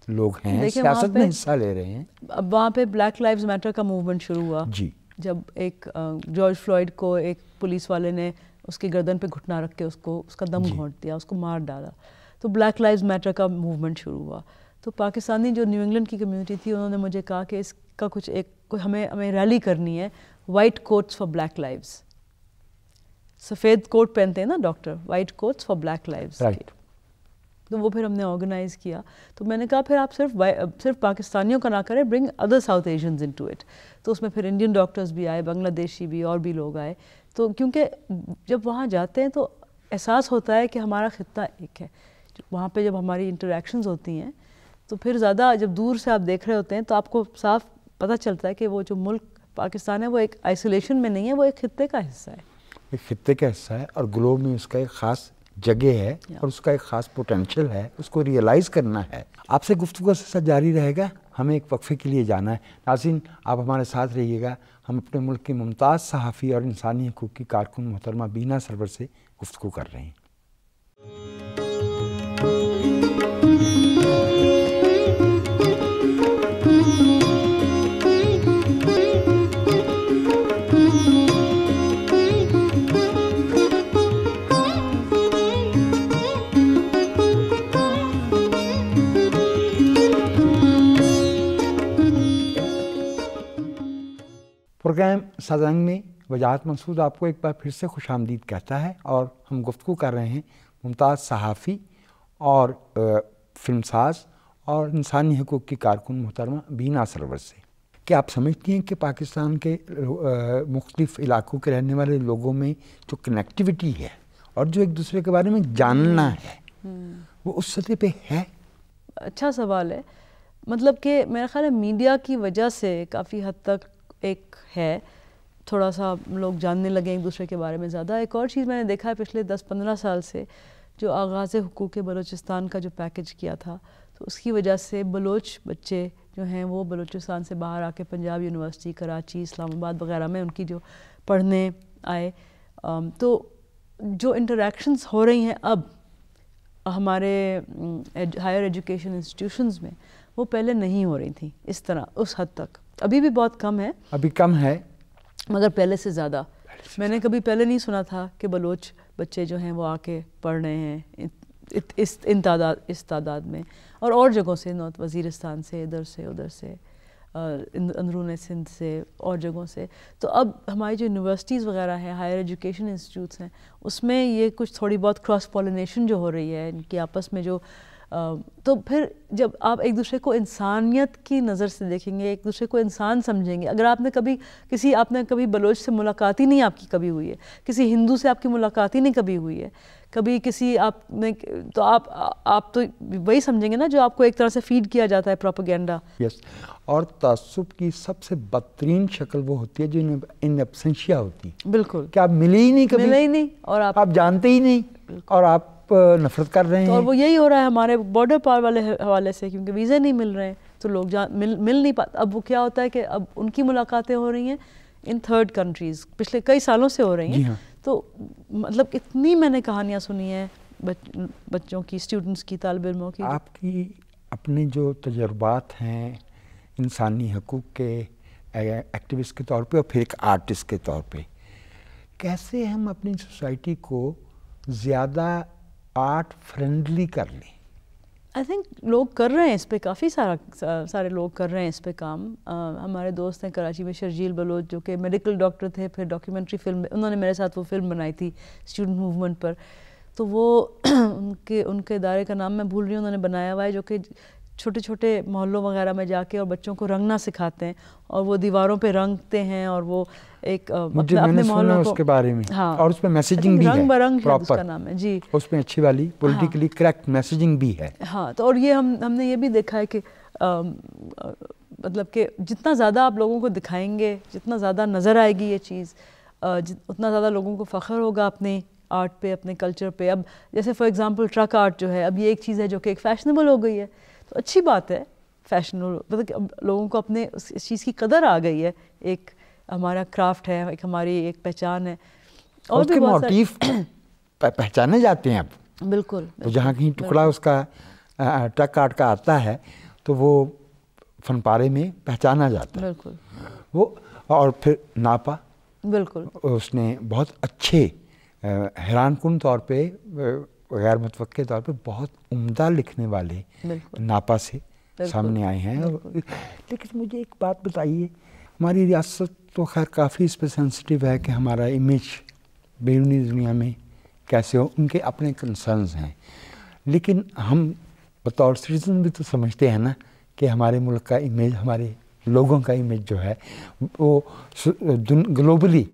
لوگ ہیں، سیاست میں حصہ لے رہے ہیں. اب وہاں پہ بلیک لائیوز میٹر کا موومنٹ شروع ہوا جی، جب ایک جارج فلوئڈ کو ایک پولیس والے نے اس کی گردن پہ گھٹنا رکھ کے اس کا دم گھونٹ دیا، اس کو مار ڈالا، تو بلیک لائیوز میٹر کا موومنٹ شروع ہوا. تو پاکستانی جو نیو انگلینڈ کی کمیونٹی تھی انہوں نے مجھے کہا کہ اس کا کچھ ہمیں ریلی کرنی ہے، white coats for black lives. سفید کوٹ پہنتے ہیں نا doctor, white coats for black lives. تو وہ پھر ہم نے آرگنائز کیا. تو میں نے کہا پھر آپ صرف پاکستانیوں کا نہ کریں، bring other South Asians into it. تو اس میں پھر انڈین ڈاکٹرز بھی آئے، بنگلہ دیشی بھی، اور بھی لوگ آئے. تو کیونکہ جب وہاں جاتے ہیں تو احساس ہوتا ہے کہ ہمارا خطہ ایک ہے. وہاں پہ جب ہماری انٹریکشنز ہوتی ہیں تو پھر زیادہ جب دور سے آپ دیکھ رہے ہوتے ہیں تو آپ کو صاف پتہ چلتا ہے کہ وہ جو ملک پاکستان ہے وہ ایک آئسولیشن میں نہیں ہے، وہ ایک خطے کا حصہ ہے. ایک خطے کا حصہ ہے، اور گلوب میں اس کا ایک خاص جگہ ہے اور اس کا ایک خاص پوٹینشیل ہے، اس کو ریئلائز کرنا ہے. آپ سے گفتگو کا سلسلہ جاری رہے گا، ہمیں ایک وقفے کے لیے جانا ہے. ناظرین آپ ہمارے ساتھ رہیے گا. ہم اپنے ملک کی ممتاز صحافی اور انسانی حقوق کی کارکن محترمہ بینا سرور سے گفتگو کر رہے ہیں. پروگرام سازنگ میں وجاہت منصور آپ کو ایک بار پھر سے خوش آمدید کہتا ہے، اور ہم گفتگو کر رہے ہیں ممتاز صحافی اور فلم ساز اور انسانی حقوق کی کارکن محترمہ بینا سرور سے. کیا آپ سمجھتی ہیں کہ پاکستان کے مختلف علاقوں کے رہنے والے لوگوں میں جو کنیکٹیوٹی ہے اور جو ایک دوسرے کے بارے میں جاننا ہے وہ اس سطح پہ ہے؟ اچھا سوال ہے. مطلب کہ میرا خیال ہے میڈیا کی وجہ سے کافی حد تک ایک ہے تھوڑا سا لوگ جاننے لگے ایک دوسرے کے بارے میں زیادہ. ایک اور چیز میں نے دیکھا ہے پچھلے 10-15 سال سے، جو آغاز حقوق بلوچستان کا جو پیکج کیا تھا، تو اس کی وجہ سے بلوچ بچے جو ہیں وہ بلوچستان سے باہر آ کے پنجاب یونیورسٹی، کراچی، اسلام آباد وغیرہ میں ان کی جو پڑھنے آئے. تو جو انٹریکشنز ہو رہی ہیں اب ہمارے ہائر ایجوکیشن انسٹیٹیوشنز میں، وہ پہلے نہیں ہو رہی تھیں اس طرح، اس حد تک. ابھی بھی بہت کم ہے، ابھی کم ہے، مگر پہلے سے زیادہ. میں نے کبھی پہلے نہیں سنا تھا کہ بلوچ بچے جو ہیں وہ آ کے پڑھ رہے ہیں اس تعداد میں، اور جگہوں سے، نارتھ وزیرستان سے، ادھر سے ادھر سے، اندرون سندھ سے، اور جگہوں سے. تو اب ہماری جو یونیورسٹیز وغیرہ ہیں، ہائر ایجوکیشن انسٹیٹیوٹس ہیں، اس میں یہ کچھ تھوڑی بہت کراس پولینیشن جو ہو رہی ہے ان کی آپس میں، جو تو پھر جب آپ ایک دوسرے کو انسانیت کی نظر سے دیکھیں گے، ایک دوسرے کو انسان سمجھیں گے. اگر آپ نے کبھی بلوچ سے ملاقات ہی نہیں آپ کی کبھی ہوئی ہے، کسی ہندو سے آپ کی ملاقات ہی نہیں کبھی ہوئی ہے، کبھی کسی آپ نے، تو آپ تو وہی سمجھیں گے نا جو آپ کو ایک طرح سے فیڈ کیا جاتا ہے، پروپیگنڈا. یس. اور تعصب کی سب سے بدترین شکل وہ ہوتی ہے جو ان ایبسنشیا ہوتی ہے. بالکل، کہ آپ ملے ہی نہیں، کبھی ملے ہی نہیں، اور آپ جانتے ہی نہیں، اور آپ نفرت کر رہے ہیں. اور وہ یہی ہو رہا ہے ہمارے بارڈر پار والے حوالے سے، کیونکہ ویزے نہیں مل رہے ہیں تو لوگ مل نہیں پاتے. اب وہ کیا ہوتا ہے کہ اب ان کی ملاقاتیں ہو رہی ہیں ان تھرڈ کنٹریز، پچھلے کئی سالوں سے ہو رہی ہیں. تو مطلب اتنی میں نے کہانیاں سنی ہیں بچوں کی، اسٹوڈنٹس کی، طالب علموں کی. آپ کی اپنے جو تجربات ہیں انسانی حقوق کے ایکٹیوسٹ کے طور پہ، اور پھر ایک آرٹسٹ کے طور پہ، کیسے ہم اپنی سوسائٹی کو زیادہ آرٹ فرینڈلی کر لیں؟ آئی تھنک لوگ کر رہے ہیں اس پہ، کافی سارے لوگ کر رہے ہیں اس پہ کام. ہمارے دوست ہیں کراچی میں، شرجیل بلوچ، جو کہ میڈیکل ڈاکٹر تھے، پھر ڈاکیومنٹری فلم، انہوں نے میرے ساتھ وہ فلم بنائی تھی اسٹوڈنٹ موومنٹ پر. تو وہ ان کے ادارے کا نام میں بھول رہی ہوں، انہوں نے بنایا ہوا ہے، جو کہ چھوٹے چھوٹے محلوں وغیرہ میں جا کے اور بچوں کو رنگنا سکھاتے ہیں، اور وہ دیواروں پہ رنگتے ہیں، اور وہ ایک اپنے محلوں کو، اس کے بارے میں، ہاں، اور اس پہ میسیجنگ بھی ہے، رنگ برنگ اس کا نام ہے جی، اس میں اچھی والی پولیٹیکلی کریکٹ میسیجنگ بھی ہے. ہاں. تو اور یہ ہم نے یہ بھی دیکھا ہے کہ مطلب کہ جتنا زیادہ آپ لوگوں کو دکھائیں گے، جتنا زیادہ نظر آئے گی یہ چیز، اتنا زیادہ لوگوں کو فخر ہوگا اپنے آرٹ پہ، اپنے کلچر پہ. اب جیسے فار ایگزامپل ٹرک آرٹ جو ہے، اب یہ ایک چیز ہے جو کہ ایک فیشنیبل ہو گئی ہے، تو اچھی بات ہے. فیشنیبل مطلب کہ اب لوگوں کو اپنے اس چیز کی قدر آ گئی ہے، ایک ہمارا کرافٹ ہے، ایک ہماری ایک پہچان ہے. اور اس کے موٹیف پہچانے جاتے ہیں اب. بالکل. تو جہاں کہیں ٹکڑا اس کا ٹرک آرٹ کا آتا ہے تو وہ فن پارے میں پہچانا جاتا ہے. بالکل. وہ اور پھر ناپا، بالکل، اس نے بہت اچھے حیران کن طور پہ، غیر متوقع طور پہ بہت عمدہ لکھنے والے ناپا سے سامنے آئے ہیں. لیکن مجھے ایک بات بتائیے، ہماری ریاست تو خیر کافی اس پہ سینسٹیو ہے کہ ہمارا امیج بیرونی دنیا میں کیسے ہو، ان کے اپنے کنسرنز ہیں، لیکن ہم بطور سٹیزن بھی تو سمجھتے ہیں نا کہ ہمارے ملک کا امیج، ہمارے لوگوں کا امیج جو ہے وہ گلوبلی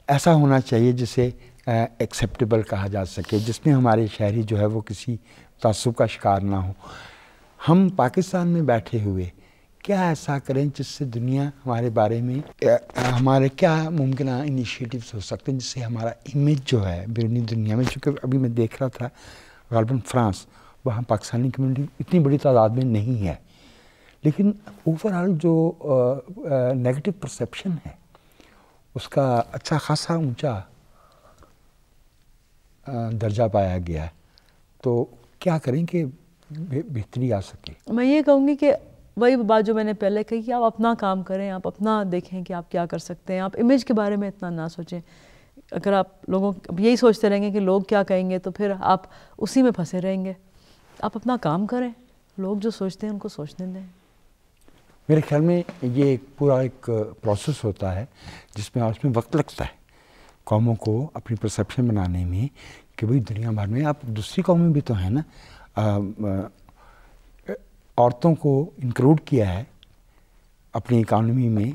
ایسا ہونا چاہیے جسے ایکسیپٹیبل کہا جا سکے، جس میں ہمارے شہری جو ہے وہ کسی تعصب کا شکار نہ ہو. ہم پاکستان میں بیٹھے ہوئے کیا ایسا کریں جس سے دنیا ہمارے بارے میں، ہمارے کیا ممکنہ انیشیٹیوز ہو سکتے ہیں جس سے ہمارا امیج جو ہے بیرونی دنیا میں، چونکہ ابھی میں دیکھ رہا تھا غالباً فرانس، وہاں پاکستانی کمیونٹی اتنی بڑی تعداد میں نہیں ہے، لیکن اوور آل جو نیگیٹو پرسیپشن ہے اس کا اچھا خاصا اونچا درجہ پایا گیا ہے. تو کیا کریں کہ بہتری آ سکے؟ میں یہ کہوں گی کہ وہی بات جو میں نے پہلے کہی کہ آپ اپنا کام کریں، آپ اپنا دیکھیں کہ آپ کیا کر سکتے ہیں، آپ امیج کے بارے میں اتنا نہ سوچیں. اگر آپ لوگوں یہی سوچتے رہیں گے کہ لوگ کیا کہیں گے تو پھر آپ اسی میں پھنسے رہیں گے. آپ اپنا کام کریں، لوگ جو سوچتے ہیں ان کو سوچنے دیں. میرے خیال میں یہ پورا ایک پروسیس ہوتا ہے جس میں اس میں وقت لگتا ہے قوموں کو اپنی پرسیپشن بنانے میں کہ بھئی دنیا بھر میں آپ دوسری قومیں بھی تو ہیں نا. عورتوں کو انکلوڈ کیا ہے اپنی اکانومی میں،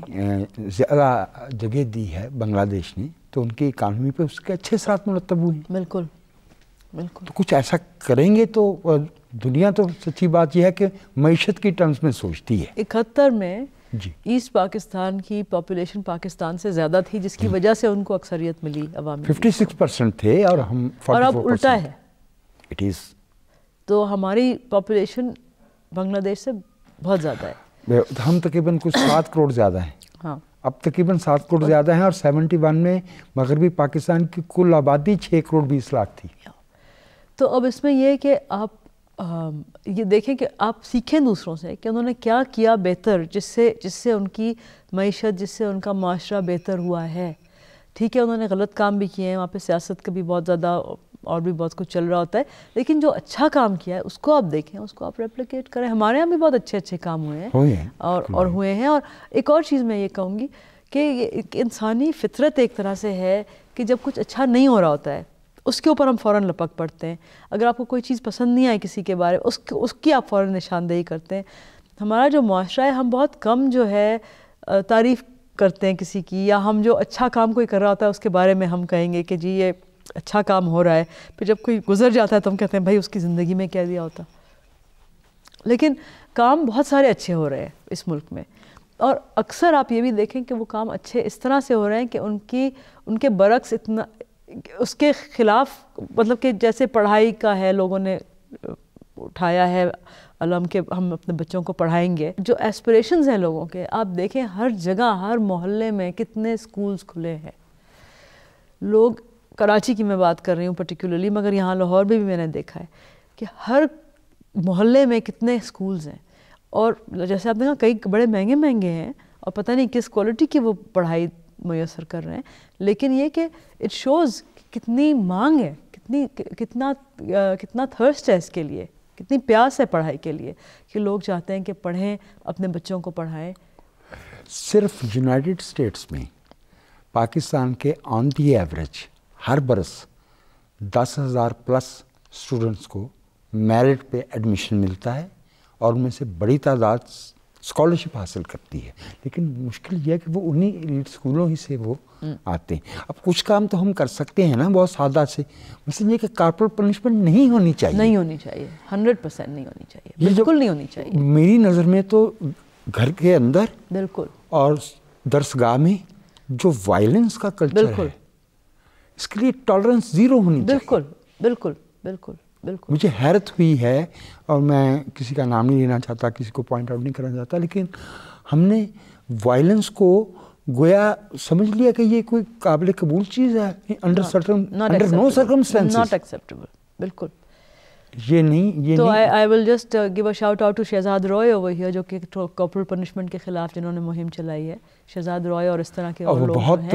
زیادہ جگہ دی ہے بنگلہ دیش نے، تو ان کی اکانومی پہ اس کے اچھے اثرات مرتب ہوئے ہیں. بالکل بالکل. تو کچھ ایسا کریں گے تو دنیا تو سچی بات یہ ہے کہ معیشت کی ٹرمز میں سوچتی ہے. 71 میں جی ایسٹ پاکستان کی پاپولیشن پاکستان سے زیادہ تھی، جس کی وجہ سے ان کو اکثریت ملی عوامی 56% تھے اور ہم 44%. اور اب الٹا ہے. اٹ از تو ہماری پاپولیشن بنگلہ دیش سے بہت زیادہ ہے. ہم تقریباً کچھ 7 کروڑ زیادہ ہیں. ہاں اب تقریباً 7 کروڑ زیادہ ہیں، اور 71 میں مغربی پاکستان کی کل آبادی 6 کروڑ 20 لاکھ تھی. تو اب اس میں یہ ہے کہ آپ یہ دیکھیں کہ آپ سیکھیں دوسروں سے کہ انہوں نے کیا کیا بہتر، جس سے ان کی معیشت، جس سے ان کا معاشرہ بہتر ہوا ہے. ٹھیک ہے انہوں نے غلط کام بھی کیے ہیں، وہاں پہ سیاست کا بھی بہت زیادہ اور بھی بہت کچھ چل رہا ہوتا ہے، لیکن جو اچھا کام کیا ہے اس کو آپ دیکھیں، اس کو آپ ریپلیکیٹ کریں. ہمارے یہاں بھی بہت اچھے اچھے کام ہوئے ہیں اور ہوئے ہیں. اور ایک اور چیز میں یہ کہوں گی کہ ایک انسانی فطرت ایک طرح سے ہے کہ جب کچھ اچھا نہیں ہو رہا ہوتا ہے اس کے اوپر ہم فوراً لپک پڑتے ہیں. اگر آپ کو کوئی چیز پسند نہیں آئی کسی کے بارے میں، اس کی آپ فوراً نشاندہی کرتے ہیں. ہمارا جو معاشرہ ہے، ہم بہت کم جو ہے تعریف کرتے ہیں کسی کی، یا ہم جو اچھا کام کوئی کر رہا ہوتا ہے اس کے بارے میں ہم کہیں گے کہ جی یہ اچھا کام ہو رہا ہے. پھر جب کوئی گزر جاتا ہے تو ہم کہتے ہیں بھائی اس کی زندگی میں کیا دیا ہوتا. لیکن کام بہت سارے اچھے ہو رہے ہیں اس ملک میں، اور اکثر آپ یہ بھی دیکھیں کہ وہ کام اچھے اس طرح سے ہو رہے ہیں کہ ان کے برعکس اتنا اس کے خلاف، مطلب کہ جیسے پڑھائی کا ہے، لوگوں نے اٹھایا ہے علم کہ ہم اپنے بچوں کو پڑھائیں گے. جو ایسپریشنز ہیں لوگوں کے، آپ دیکھیں ہر جگہ ہر محلے میں کتنے سکولز کھلے ہیں. لوگ، کراچی کی میں بات کر رہی ہوں پرٹیکولرلی، مگر یہاں لاہور میں بھی میں نے دیکھا ہے کہ ہر محلے میں کتنے سکولز ہیں. اور جیسے آپ نے کہا کئی بڑے مہنگے مہنگے ہیں اور پتہ نہیں کس کوالٹی کی وہ پڑھائی میسر کر رہے ہیں. لیکن یہ کہ اٹ شوز کتنی مانگ ہے، کتنا تھرسٹ ہے اس کے لیے، کتنی پیاس ہے پڑھائی کے لیے، کہ لوگ چاہتے ہیں کہ پڑھیں، اپنے بچوں کو پڑھائیں. صرف یونائٹڈ اسٹیٹس میں پاکستان کے آن دی ایوریج ہر برس 10,000 پلس اسٹوڈنٹس کو میرٹ پہ ایڈمیشن ملتا ہے، اور ان میں سے بڑی تعداد اسکالرشپ حاصل کرتی ہے. لیکن مشکل یہ ہے کہ وہ انہی ایلیٹ اسکولوں ہی سے وہ آتے ہیں. اب کچھ کام تو ہم کر سکتے ہیں نا بہت سادہ سے، مثلا یہ کہ کارپوریٹ پنشمنٹ نہیں ہونی چاہیے. نہیں ہونی چاہیے، 100% نہیں ہونی چاہیے، بالکل نہیں ہونی چاہیے. میری نظر میں تو گھر کے اندر بالکل اور درسگاہ میں جو وائلنس کا کلچر ہے، اس کے لیے ٹالرنس زیرو ہونی چاہیے. بالکل بالکل بالکل بالکل. مجھے حیرت ہوئی ہے، اور میں کسی کا نام نہیں لینا چاہتا، کسی کو پوائنٹ آؤٹ نہیں کرنا چاہتا، لیکن ہم نے وائلنس کو گویا سمجھ لیا کہ یہ کوئی قابل قبول چیز ہے. Under no circumstances not acceptable. بالکل. یہ نہیں تو I will just give a shout out to Shahzad Rai over here، جو کہ کارپوریٹ پنشمنٹ کے خلاف جنہوں نے مہم چلائی ہے. شہزاد رائے اور اس طرح کے اور لوگ بہت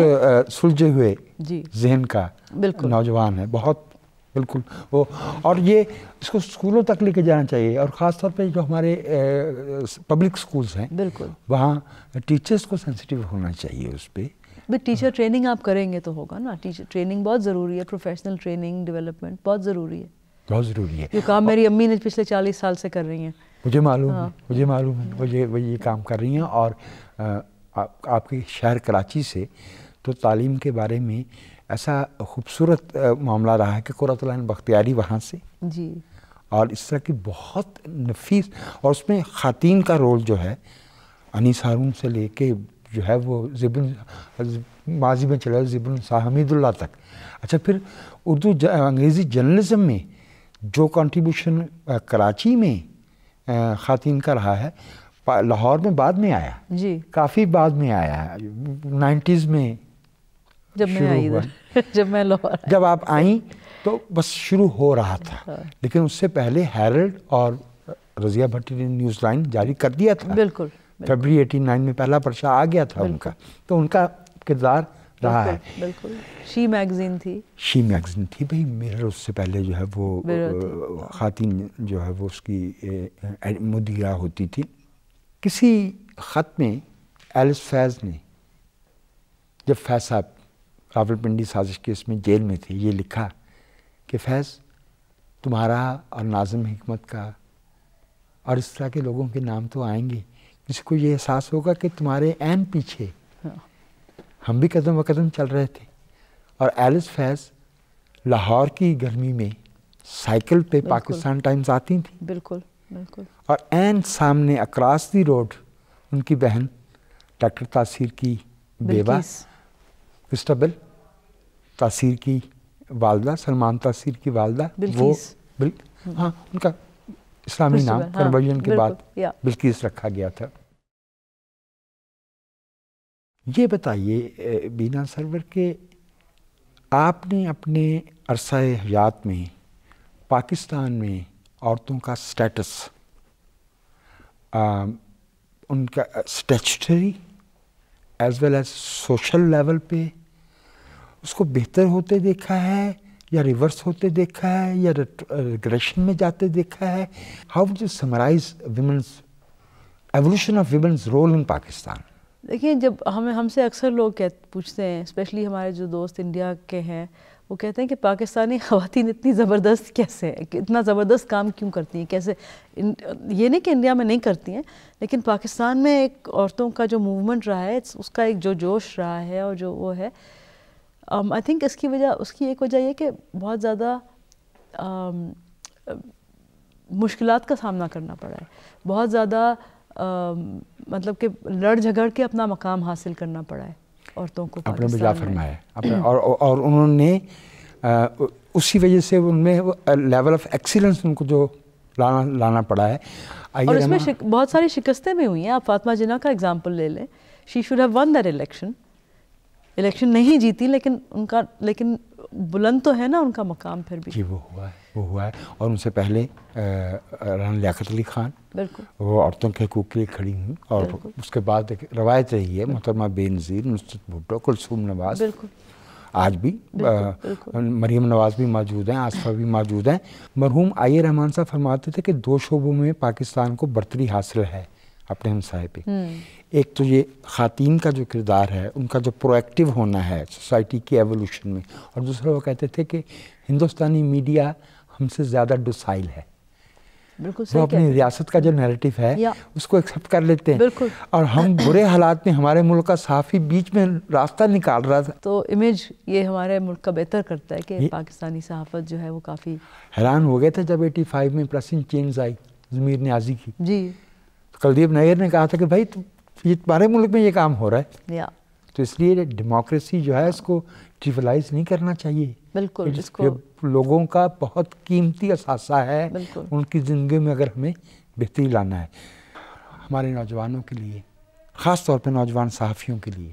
سلجھے ہوئے جی ذہن کا نوجوان ہے، بہت بالکل وہ. اور یہ اس کو اسکولوں تک لے کے جانا چاہیے، اور خاص طور پہ جو ہمارے پبلک اسکولز ہیں، بالکل وہاں ٹیچرس کو سینسٹیو ہونا چاہیے اس پہ. ٹیچر ٹریننگ آپ کریں گے تو ہوگا نا. ٹیچر ٹریننگ بہت ضروری ہے، پروفیشنل ٹریننگ ڈیولپمنٹ بہت ضروری ہے. بہت ضروری ہے. یہ کام میری امی نے پچھلے 40 سال سے کر رہی ہیں. مجھے معلوم ہے وہ یہ کام کر رہی ہیں. اور آپ کے شہر کراچی سے تو تعلیم کے بارے میں ایسا خوبصورت معاملہ رہا ہے کہ قرۃ العین بختیاری وہاں سے جی، اور اس طرح کی بہت نفیس، اور اس میں خواتین کا رول جو ہے انیس ہارون سے لے کے جو ہے وہ ماضی میں چلا زبن حمید اللہ تک. اچھا، پھر اردو انگریزی جرنلزم میں جو کنٹریبیوشن کراچی میں خواتین کا رہا ہے، لاہور میں بعد میں آیا. جی، کافی بعد میں آیا ہے، 90s میں جب میں آئی ادھر، جب آپ آئیں تو بس شروع ہو رہا تھا. لیکن اس سے پہلے ہیرلڈ اور رضیہ بھٹی نے نیوز لائن جاری کر دیا تھا. بالکل. فیبری 89 میں پہلا پرچہ آ گیا تھا ان کا. تو ان کا کردار رہا ہے. بالکل. شی میگزین تھی بھائی. میرر اس سے پہلے جو ہے وہ خواتین جو ہے وہ اس کی مدیرہ ہوتی تھی. کسی خط میں ایلس فیض نے، جب فیض صاحب راولپنڈی سازش کیس میں جیل میں تھے، یہ لکھا کہ فیض، تمہارا اور ناظم حکمت کا اور اس طرح کے لوگوں کے نام تو آئیں گے، جس کو یہ احساس ہوگا کہ تمہارے عین پیچھے ہم بھی قدم و قدم چل رہے تھے. اور ایلس فیض لاہور کی گرمی میں سائیکل پہ پاکستان ٹائمز آتی تھیں. بالکل بالکل. اور عین سامنے اکراس دی روڈ ان کی بہن ڈاکٹر تاثیر کی بیوہ کرسٹبل تاثیر کی والدہ، سلمان تاثیر کی والدہ، وہ ہاں ان کا اسلامی نام کنورژن کے بعد بلقیس رکھا گیا تھا. یہ بتائیے بینا سرور کہ آپ نے اپنے عرصہ حیات میں پاکستان میں عورتوں کا سٹیٹس، ان کا statutory as well as social level پہ اس کو بہتر ہوتے دیکھا ہے یا ریورس ہوتے دیکھا ہے یا ریگریشن میں جاتے دیکھا ہے؟ How would you summarize women's evolution of women's role in Pakistan? دیکھیں، جب ہم سے اکثر لوگ پوچھتے ہیں، اسپیشلی ہمارے جو دوست انڈیا کے ہیں، وہ کہتے ہیں کہ پاکستانی خواتین اتنی زبردست کیسے ہیں، اتنا زبردست کام کیوں کرتی ہیں، کیسے؟ یہ نہیں کہ انڈیا میں نہیں کرتی ہیں، لیکن پاکستان میں ایک عورتوں کا جو موومنٹ رہا ہے، اس کا ایک جو جوش رہا ہے اور جو وہ ہے، آئی تھنک اس کی ایک وجہ یہ کہ بہت زیادہ مشکلات کا سامنا کرنا پڑا ہے، بہت زیادہ مطلب کہ لڑ جھگڑ کے اپنا مقام حاصل کرنا پڑا ہے عورتوں کو آپ نے بجا فرمایا اور انہوں نے اسی وجہ سے ان میں لیول آف ایکسیلنس ان کو جو لانا پڑا ہے. اور اس میں بہت ساری شکستیں بھی ہوئی ہیں. آپ فاطمہ جناح کا اگزامپل لے لیں، she should have one that election نہیں جیتی، لیکن بلند تو ہے نا ان کا مقام پھر بھی. جی وہ ہوا ہے اور ان سے پہلے رانا لیاقت علی خان بالکل وہ عورتوں کے حقوق کے لیے کھڑی ہوئی، اور اس کے بعد ایک روایت رہی ہے محترمہ بے نظیر نصرت بھٹو، کلثوم نواز، بالکل آج بھی مریم نواز بھی موجود ہیں، آصفہ بھی موجود ہیں. مرحوم آئی رحمان صاحب فرماتے تھے کہ 2 شعبوں میں پاکستان کو برتری حاصل ہے اپنے ہمسائے پہ. ایک تو یہ خواتین کا جو کردار ہے، ان کا جو پرو ایکٹیو ہونا ہے سوسائٹی کی ایولیوشن میں، اور دوسرا وہ کہتے تھے کہ ہندوستانی میڈیا ہم سے زیادہ ڈوسائل ہے. وہ اپنی ریاست کا جو نیریٹو ہے اس کو ایکسیپٹ کر لیتے ہیں، اور ہم برے حالات میں ہمارے ملک کا صحافی بیچ میں راستہ نکال رہا تھا. تو امیج یہ ہمارے ملک کا بہتر کرتا ہے کہ پاکستانی صحافت جو ہے وہ کافی حیران ہو گئے تھے جب 85 میں پریسنگ چینج آئی ضمیر نیازی کی. جی کلدیپ نیر نے کہا تھا کہ بھائی یہ تمہارے ملک میں یہ کام ہو رہا ہے. تو اس لیے ڈیموکریسی جو ہے اس کو ٹریولائز نہیں کرنا چاہیے. بالکل، اس کو لوگوں کا بہت قیمتی اثاثہ ہے، ان کی زندگی میں اگر ہمیں بہتری لانا ہے. ہمارے نوجوانوں کے لیے، خاص طور پہ نوجوان صحافیوں کے لیے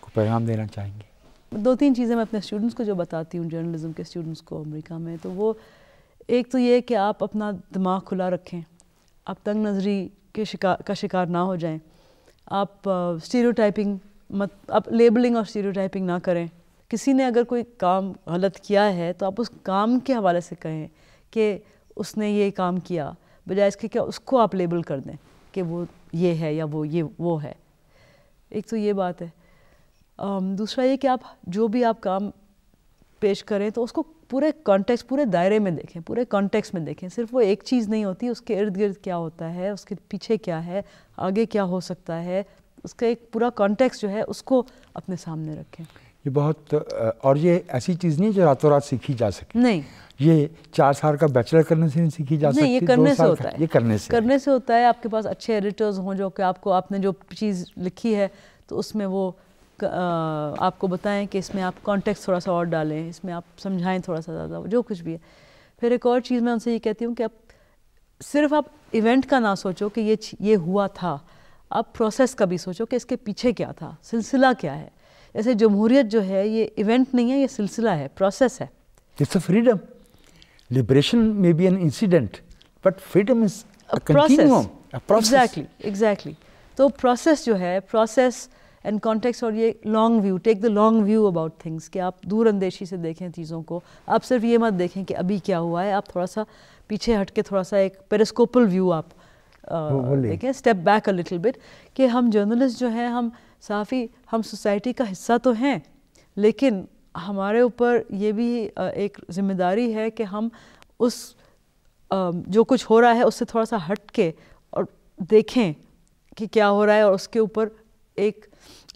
کوئی پیغام دینا چاہیں گے؟ 2-3 چیزیں میں اپنے اسٹوڈنٹس کو جو بتاتی ہوں، جرنلزم کے اسٹوڈنٹس کو امریکہ میں، تو وہ ایک تو یہ کہ آپ اپنا دماغ کھلا رکھیں، آپ تنگ نظری کا شکار نہ ہو جائیں، آپ اسٹیریوٹائپنگ آپ لیبلنگ اور اسٹیریوٹائپنگ نہ کریں. کسی نے اگر کوئی کام غلط کیا ہے تو آپ اس کام کے حوالے سے کہیں کہ اس نے یہ کام کیا، بجائے اس کے کہ اس کو آپ لیبل کر دیں کہ وہ یہ ہے یا وہ ہے. ایک تو یہ بات ہے. دوسرا یہ کہ آپ جو بھی آپ کام پیش کریں تو اس کو پورے کانٹیکس، پورے دائرے میں دیکھیں، پورے کانٹیکس میں دیکھیں. صرف وہ ایک چیز نہیں ہوتی، اس کے ارد گرد کیا ہوتا ہے، اس کے پیچھے کیا ہے، آگے کیا ہو سکتا ہے، اس کا ایک پورا کانٹیکس جو ہے اس کو اپنے سامنے رکھیں. یہ بہت، اور یہ ایسی چیز نہیں جو راتوں رات سیکھی جا سکے. نہیں، یہ 4 سال کا بیچلر کرنے سے نہیں سیکھی جا سکتی. نہیں، یہ کرنے سے ہوتا ہے. یہ کرنے سے ہوتا ہے. آپ کے پاس اچھے ایڈیٹرز ہوں جو کہ آپ نے جو چیز لکھی ہے تو اس میں وہ آپ کو بتائیں کہ اس میں آپ کانٹیکس تھوڑا سا اور ڈالیں، اس میں آپ سمجھائیں تھوڑا سا زیادہ، جو کچھ بھی ہے. پھر ایک اور چیز میں ان سے یہ کہتی ہوں کہ صرف آپ ایونٹ کا نہ سوچو کہ یہ ہوا تھا، آپ پروسیس کا بھی سوچو کہ اس کے پیچھے کیا تھا، سلسلہ کیا ہے. جیسے جمہوریت جو ہے یہ ایونٹ نہیں ہے، یہ سلسلہ ہے، پروسیس ہے. It's a freedom. Liberation may be an incident, but freedom is a continuum, a process. Exactly. تو پروسیس جو ہے، پروسیس اینڈ کانٹیکس، اور یہ long view, take the long view about things, کہ آپ دور اندیشی سے دیکھیں چیزوں کو. آپ صرف یہ مت دیکھیں کہ ابھی کیا ہوا ہے، آپ تھوڑا سا پیچھے ہٹ کے تھوڑا سا ایک پیرسکوپل ویو آپ دیکھیں، step back a little bit. کہ ہم جرنلسٹ جو ہیں، ہم صحافی، ہم سوسائٹی کا حصہ تو ہیں، لیکن ہمارے اوپر یہ بھی ایک ذمہ داری ہے کہ ہم اس جو کچھ ہو رہا ہے اس سے تھوڑا سا ہٹ کے اور دیکھیں کہ کیا ہو رہا ہے، اور اس کے اوپر ایک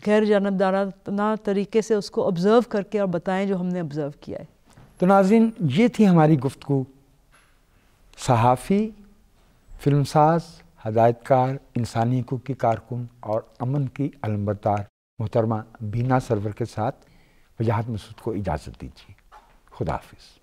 غیر جانبدارانہ طریقے سے اس کو آبزرو کر کے اور بتائیں جو ہم نے آبزرو کیا ہے. تو ناظرین، یہ تھی ہماری گفتگو صحافی، فلم ساز، ہدایت کار، انسانی حقوق کی کارکن اور امن کی علمبردار محترمہ بینا سرور کے ساتھ وجاہت مسعود کو اجازت دیجیے۔ خدا حافظ۔